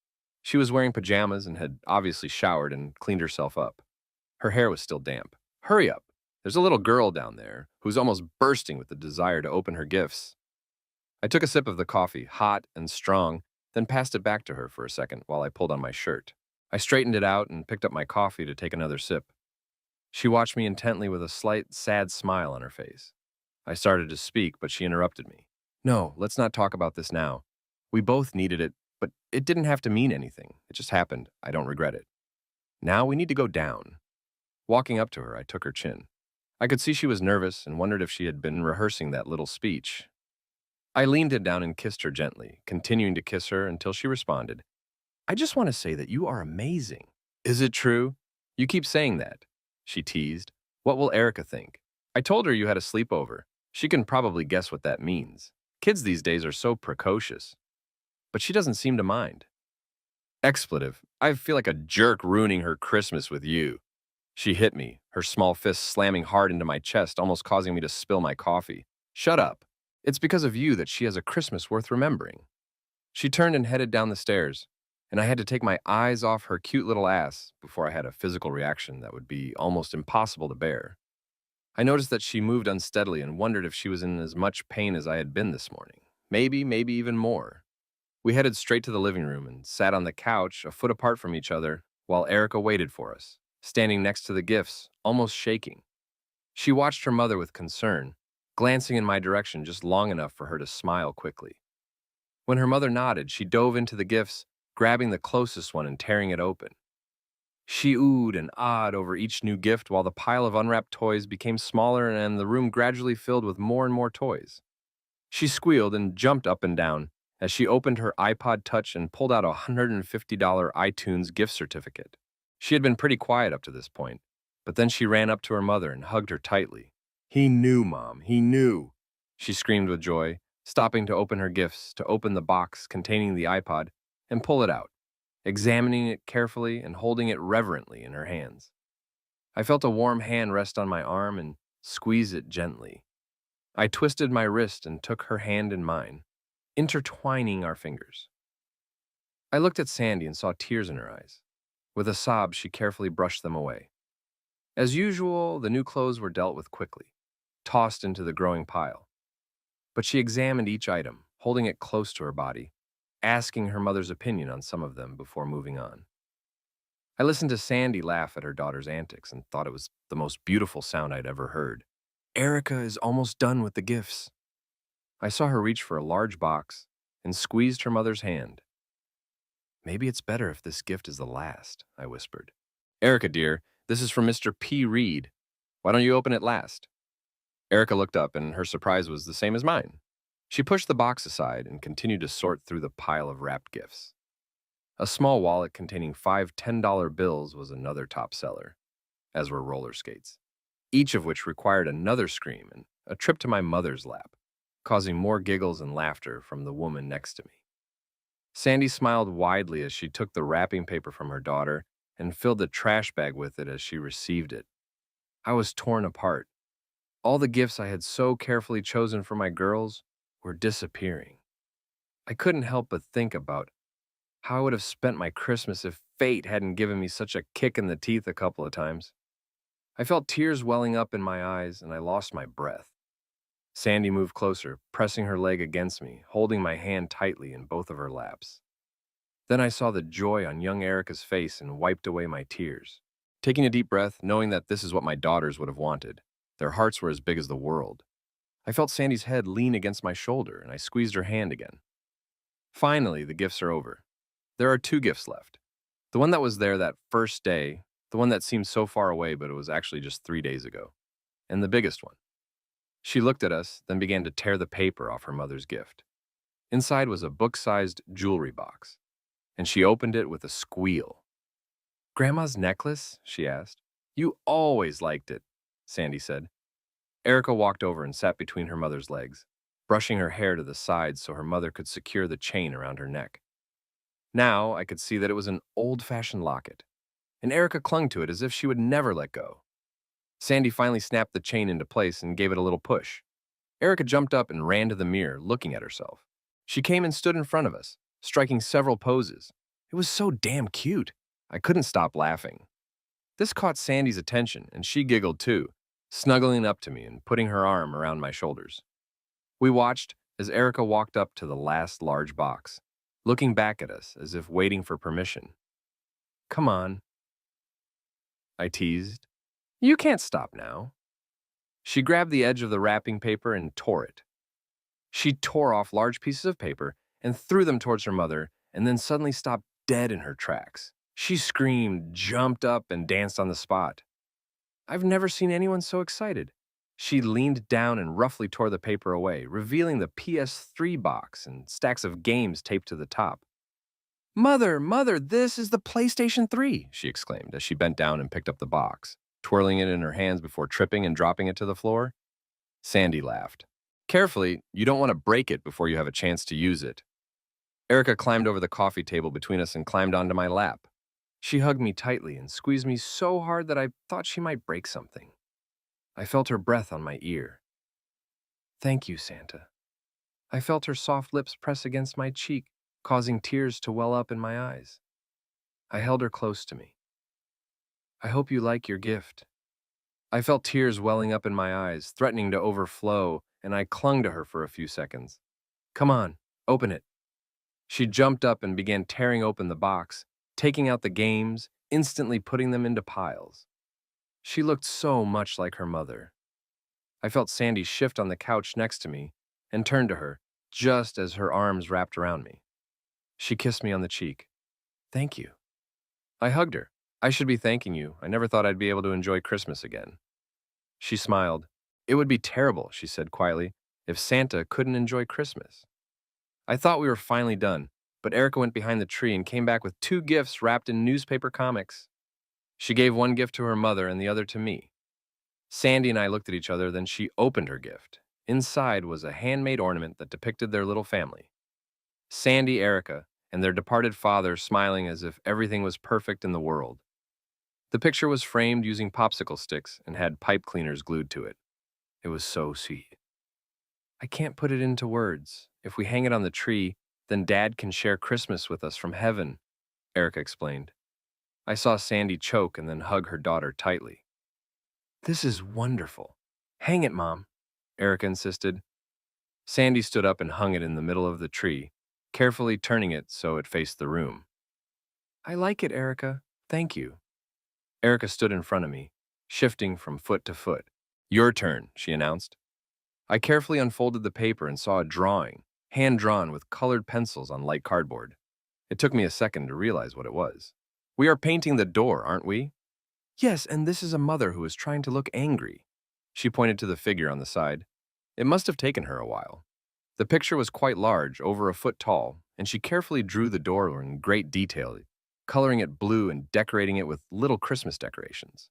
Speaker 1: She was wearing pajamas and had obviously showered and cleaned herself up. Her hair was still damp. "Hurry up. There's a little girl down there who's almost bursting with the desire to open her gifts." I took a sip of the coffee, hot and strong, then passed it back to her for a second while I pulled on my shirt. I straightened it out and picked up my coffee to take another sip. She watched me intently with a slight, sad smile on her face. I started to speak, but she interrupted me. "No, let's not talk about this now. We both needed it but it didn't have to mean anything. It just happened. I don't regret it. Now we need to go down. Walking up to her, I took her chin. I could see she was nervous and wondered if she had been rehearsing that little speech. I leaned it down and kissed her gently, continuing to kiss her until she responded. I just want to say that you are amazing. Is it true? You keep saying that, she teased. What will Erica think? I told her you had a sleepover. She can probably guess what that means. Kids these days are so precocious. But she doesn't seem to mind. Expletive. I feel like a jerk ruining her Christmas with you. She hit me, her small fist slamming hard into my chest, almost causing me to spill my coffee. Shut up. It's because of you that she has a Christmas worth remembering. She turned and headed down the stairs, and I had to take my eyes off her cute little ass before I had a physical reaction that would be almost impossible to bear. I noticed that she moved unsteadily and wondered if she was in as much pain as I had been this morning. Maybe even more. We headed straight to the living room and sat on the couch, a foot apart from each other, while Erica waited for us, standing next to the gifts, almost shaking. She watched her mother with concern, glancing in my direction just long enough for her to smile quickly. When her mother nodded, she dove into the gifts, grabbing the closest one and tearing it open. She oohed and ahed over each new gift while the pile of unwrapped toys became smaller and the room gradually filled with more and more toys. She squealed and jumped up and down as she opened her iPod Touch and pulled out a $150 iTunes gift certificate. She had been pretty quiet up to this point, but then she ran up to her mother and hugged her tightly. He knew, Mom, he knew, she screamed with joy, stopping to open her gifts, to open the box containing the iPod and pull it out, examining it carefully and holding it reverently in her hands. I felt a warm hand rest on my arm and squeeze it gently. I twisted my wrist and took her hand in mine, intertwining our fingers. I looked at Sandy and saw tears in her eyes. With a sob, she carefully brushed them away. As usual, the new clothes were dealt with quickly, tossed into the growing pile. But she examined each item, holding it close to her body, asking her mother's opinion on some of them before moving on. I listened to Sandy laugh at her daughter's antics and thought it was the most beautiful sound I'd ever heard. Erica is almost done with the gifts. I saw her reach for a large box and squeezed her mother's hand. Maybe it's better if this gift is the last, I whispered. Erica, dear, this is from Mr. P. Reed. Why don't you open it last? Erica looked up, and her surprise was the same as mine. She pushed the box aside and continued to sort through the pile of wrapped gifts. A small wallet containing 5 $10 bills was another top seller, as were roller skates, each of which required another scream and a trip to my mother's lap, causing more giggles and laughter from the woman next to me. Sandy smiled widely as she took the wrapping paper from her daughter and filled the trash bag with it as she received it. I was torn apart. All the gifts I had so carefully chosen for my girls were disappearing. I couldn't help but think about how I would have spent my Christmas if fate hadn't given me such a kick in the teeth a couple of times. I felt tears welling up in my eyes, and I lost my breath. Sandy moved closer, pressing her leg against me, holding my hand tightly in both of her laps. Then I saw the joy on young Erica's face and wiped away my tears. Taking a deep breath, knowing that this is what my daughters would have wanted, their hearts were as big as the world. I felt Sandy's head lean against my shoulder, and I squeezed her hand again. Finally, the gifts are over. There are 2 gifts left. The one that was there that first day, the one that seemed so far away, but it was actually just 3 days ago, and the biggest one. She looked at us, then began to tear the paper off her mother's gift. Inside was a book-sized jewelry box, and she opened it with a squeal. Grandma's necklace? She asked. You always liked it, Sandy said. Erica walked over and sat between her mother's legs, brushing her hair to the side so her mother could secure the chain around her neck. Now I could see that it was an old-fashioned locket, and Erica clung to it as if she would never let go. Sandy finally snapped the chain into place and gave it a little push. Erica jumped up and ran to the mirror, looking at herself. She came and stood in front of us, striking several poses. It was so damn cute. I couldn't stop laughing. This caught Sandy's attention, and she giggled too, snuggling up to me and putting her arm around my shoulders. We watched as Erica walked up to the last large box, looking back at us as if waiting for permission. Come on, I teased. You can't stop now. She grabbed the edge of the wrapping paper and tore it. She tore off large pieces of paper and threw them towards her mother and then suddenly stopped dead in her tracks. She screamed, jumped up, and danced on the spot. I've never seen anyone so excited. She leaned down and roughly tore the paper away, revealing the PS3 box and stacks of games taped to the top. Mother, this is the PlayStation 3, she exclaimed as she bent down and picked up the box, twirling it in her hands before tripping and dropping it to the floor. Sandy laughed. Carefully, you don't want to break it before you have a chance to use it. Erica climbed over the coffee table between us and climbed onto my lap. She hugged me tightly and squeezed me so hard that I thought she might break something. I felt her breath on my ear. Thank you, Santa. I felt her soft lips press against my cheek, causing tears to well up in my eyes. I held her close to me. I hope you like your gift. I felt tears welling up in my eyes, threatening to overflow, and I clung to her for a few seconds. Come on, open it. She jumped up and began tearing open the box, taking out the games, instantly putting them into piles. She looked so much like her mother. I felt Sandy shift on the couch next to me and turned to her, just as her arms wrapped around me. She kissed me on the cheek. Thank you. I hugged her. I should be thanking you. I never thought I'd be able to enjoy Christmas again. She smiled. It would be terrible, she said quietly, if Santa couldn't enjoy Christmas. I thought we were finally done, but Erica went behind the tree and came back with 2 gifts wrapped in newspaper comics. She gave one gift to her mother and the other to me. Sandy and I looked at each other, then she opened her gift. Inside was a handmade ornament that depicted their little family. Sandy, Erica, and their departed father smiling as if everything was perfect in the world. The picture was framed using popsicle sticks and had pipe cleaners glued to it. It was so sweet. I can't put it into words. If we hang it on the tree, then Dad can share Christmas with us from heaven, Erica explained. I saw Sandy choke and then hug her daughter tightly. This is wonderful. Hang it, Mom, Erica insisted. Sandy stood up and hung it in the middle of the tree, carefully turning it so it faced the room. I like it, Erica. Thank you. Erica stood in front of me, shifting from foot to foot. Your turn, she announced. I carefully unfolded the paper and saw a drawing, hand-drawn with colored pencils on light cardboard. It took me a second to realize what it was. We are painting the door, aren't we? Yes, and this is a mother who is trying to look angry. She pointed to the figure on the side. It must have taken her a while. The picture was quite large, over a foot tall, and she carefully drew the door in great detail, coloring it blue and decorating it with little Christmas decorations.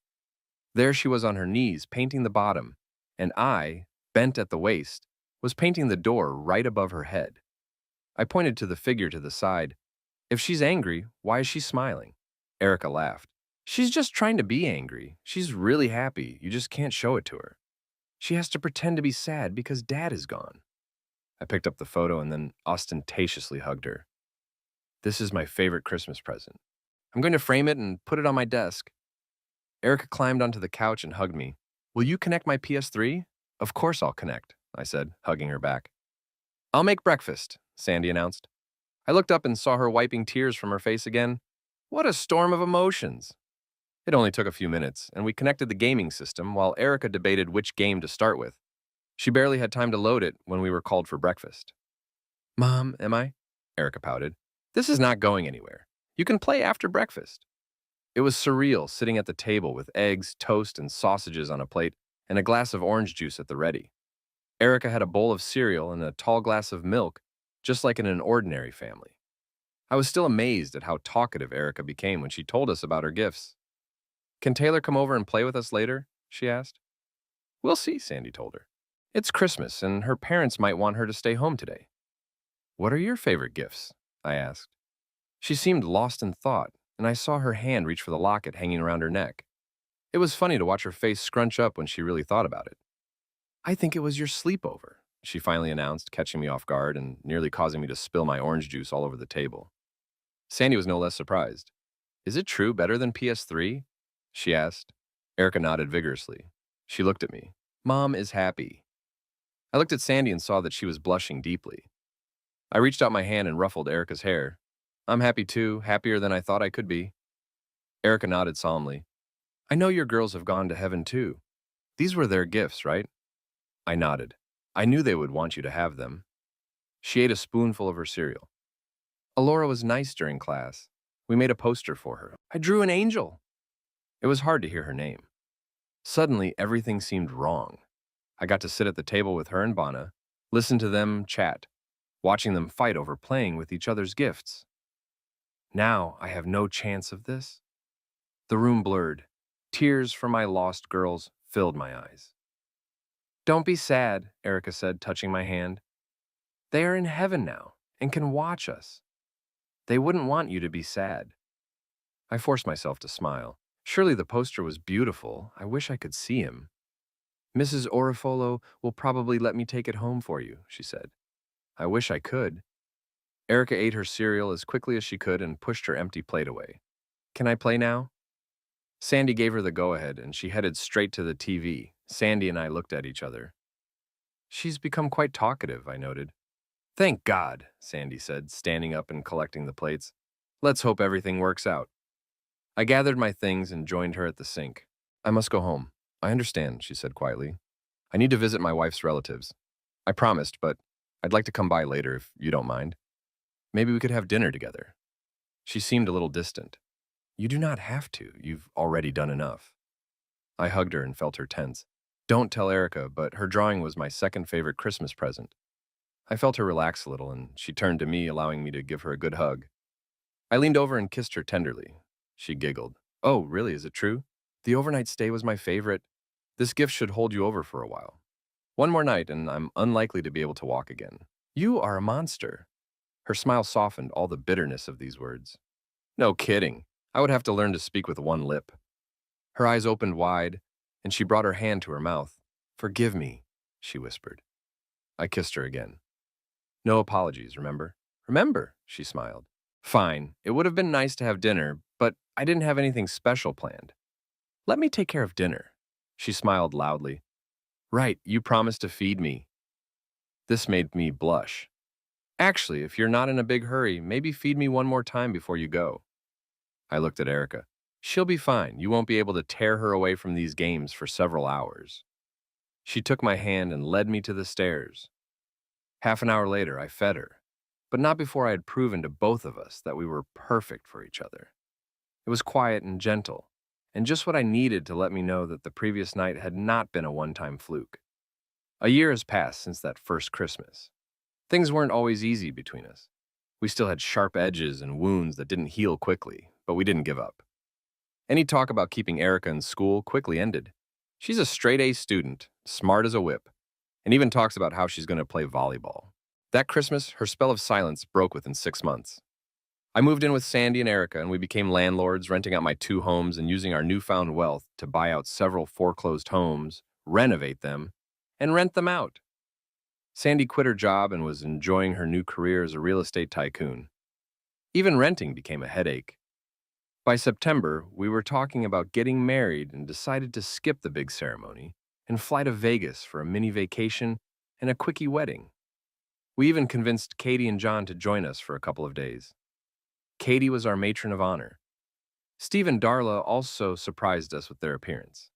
Speaker 1: There she was on her knees, painting the bottom, and I, bent at the waist, was painting the door right above her head. I pointed to the figure to the side. If she's angry, why is she smiling? Erica laughed. She's just trying to be angry. She's really happy. You just can't show it to her. She has to pretend to be sad because Dad is gone. I picked up the photo and then ostentatiously hugged her. This is my favorite Christmas present. I'm going to frame it and put it on my desk. Erica climbed onto the couch and hugged me. Will you connect my PS3? Of course I'll connect, I said, hugging her back. I'll make breakfast, Sandy announced. I looked up and saw her wiping tears from her face again. What a storm of emotions. It only took a few minutes, and we connected the gaming system while Erica debated which game to start with. She barely had time to load it when we were called for breakfast. Mom, am I? Erica pouted. This is not going anywhere. You can play after breakfast. It was surreal sitting at the table with eggs, toast, and sausages on a plate and a glass of orange juice at the ready. Erica had a bowl of cereal and a tall glass of milk, just like in an ordinary family. I was still amazed at how talkative Erica became when she told us about her gifts. Can Taylor come over and play with us later? She asked. We'll see, Sandy told her. It's Christmas, and her parents might want her to stay home today. What are your favorite gifts? I asked. She seemed lost in thought, and I saw her hand reach for the locket hanging around her neck. It was funny to watch her face scrunch up when she really thought about it. I think it was your sleepover, she finally announced, catching me off guard and nearly causing me to spill my orange juice all over the table. Sandy was no less surprised. Is it true better than PS3? She asked. Erica nodded vigorously. She looked at me. Mom is happy. I looked at Sandy and saw that she was blushing deeply. I reached out my hand and ruffled Erica's hair. I'm happy too, happier than I thought I could be. Erica nodded solemnly. I know your girls have gone to heaven too. These were their gifts, right? I nodded. I knew they would want you to have them. She ate a spoonful of her cereal. Alora was nice during class. We made a poster for her. I drew an angel. It was hard to hear her name. Suddenly, everything seemed wrong. I got to sit at the table with her and Bana, listen to them chat, watching them fight over playing with each other's gifts. Now I have no chance of this? The room blurred. Tears for my lost girls filled my eyes. Don't be sad, Erica said, touching my hand. They are in heaven now and can watch us. They wouldn't want you to be sad. I forced myself to smile. Surely the poster was beautiful. I wish I could see him. Mrs. Orifolo will probably let me take it home for you, she said. I wish I could. Erica ate her cereal as quickly as she could and pushed her empty plate away. Can I play now? Sandy gave her the go-ahead, and she headed straight to the TV. Sandy and I looked at each other. She's become quite talkative, I noted. Thank God, Sandy said, standing up and collecting the plates. Let's hope everything works out. I gathered my things and joined her at the sink. I must go home. I understand, she said quietly. I need to visit my wife's relatives. I promised, but I'd like to come by later if you don't mind. Maybe we could have dinner together. She seemed a little distant. You do not have to. You've already done enough. I hugged her and felt her tense. Don't tell Erica, but her drawing was my second favorite Christmas present. I felt her relax a little, and she turned to me, allowing me to give her a good hug. I leaned over and kissed her tenderly. She giggled. Oh, really? Is it true? The overnight stay was my favorite. This gift should hold you over for a while. One more night, and I'm unlikely to be able to walk again. You are a monster. Her smile softened all the bitterness of these words. No kidding. I would have to learn to speak with one lip. Her eyes opened wide, and she brought her hand to her mouth. Forgive me, she whispered. I kissed her again. No apologies, remember? Remember, she smiled. Fine, it would have been nice to have dinner, but I didn't have anything special planned. Let me take care of dinner. She smiled loudly. Right, you promised to feed me. This made me blush. Actually, if you're not in a big hurry, maybe feed me one more time before you go. I looked at Erica. She'll be fine. You won't be able to tear her away from these games for several hours. She took my hand and led me to the stairs. Half an hour later, I fed her, but not before I had proven to both of us that we were perfect for each other. It was quiet and gentle, and just what I needed to let me know that the previous night had not been a one-time fluke. A year has passed since that first Christmas. Things weren't always easy between us. We still had sharp edges and wounds that didn't heal quickly, but we didn't give up. Any talk about keeping Erica in school quickly ended. She's a straight-A student, smart as a whip, and even talks about how she's going to play volleyball. That Christmas, her spell of silence broke within 6 months. I moved in with Sandy and Erica, and we became landlords, renting out my 2 homes and using our newfound wealth to buy out several foreclosed homes, renovate them, and rent them out. Sandy quit her job and was enjoying her new career as a real estate tycoon. Even renting became a headache. By September, we were talking about getting married and decided to skip the big ceremony and fly to Vegas for a mini vacation and a quickie wedding. We even convinced Katie and John to join us for a couple of days. Katie was our matron of honor. Steve and Darla also surprised us with their appearance.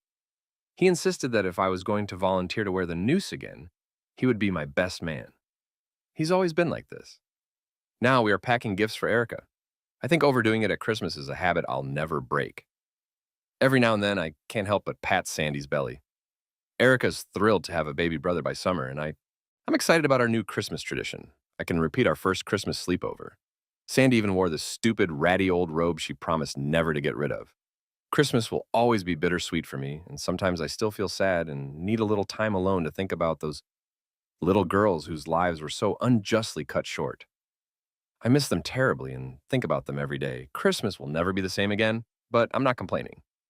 Speaker 1: He insisted that if I was going to volunteer to wear the noose again, he would be my best man. He's always been like this. Now we are packing gifts for Erica. I think overdoing it at Christmas is a habit I'll never break. Every now and then, I can't help but pat Sandy's belly. Erica's thrilled to have a baby brother by summer, and I'm excited about our new Christmas tradition. I can repeat our first Christmas sleepover. Sandy even wore the stupid, ratty old robe she promised never to get rid of. Christmas will always be bittersweet for me, and sometimes I still feel sad and need a little time alone to think about those little girls whose lives were so unjustly cut short. I miss them terribly and think about them every day. Christmas will never be the same again, but I'm not complaining.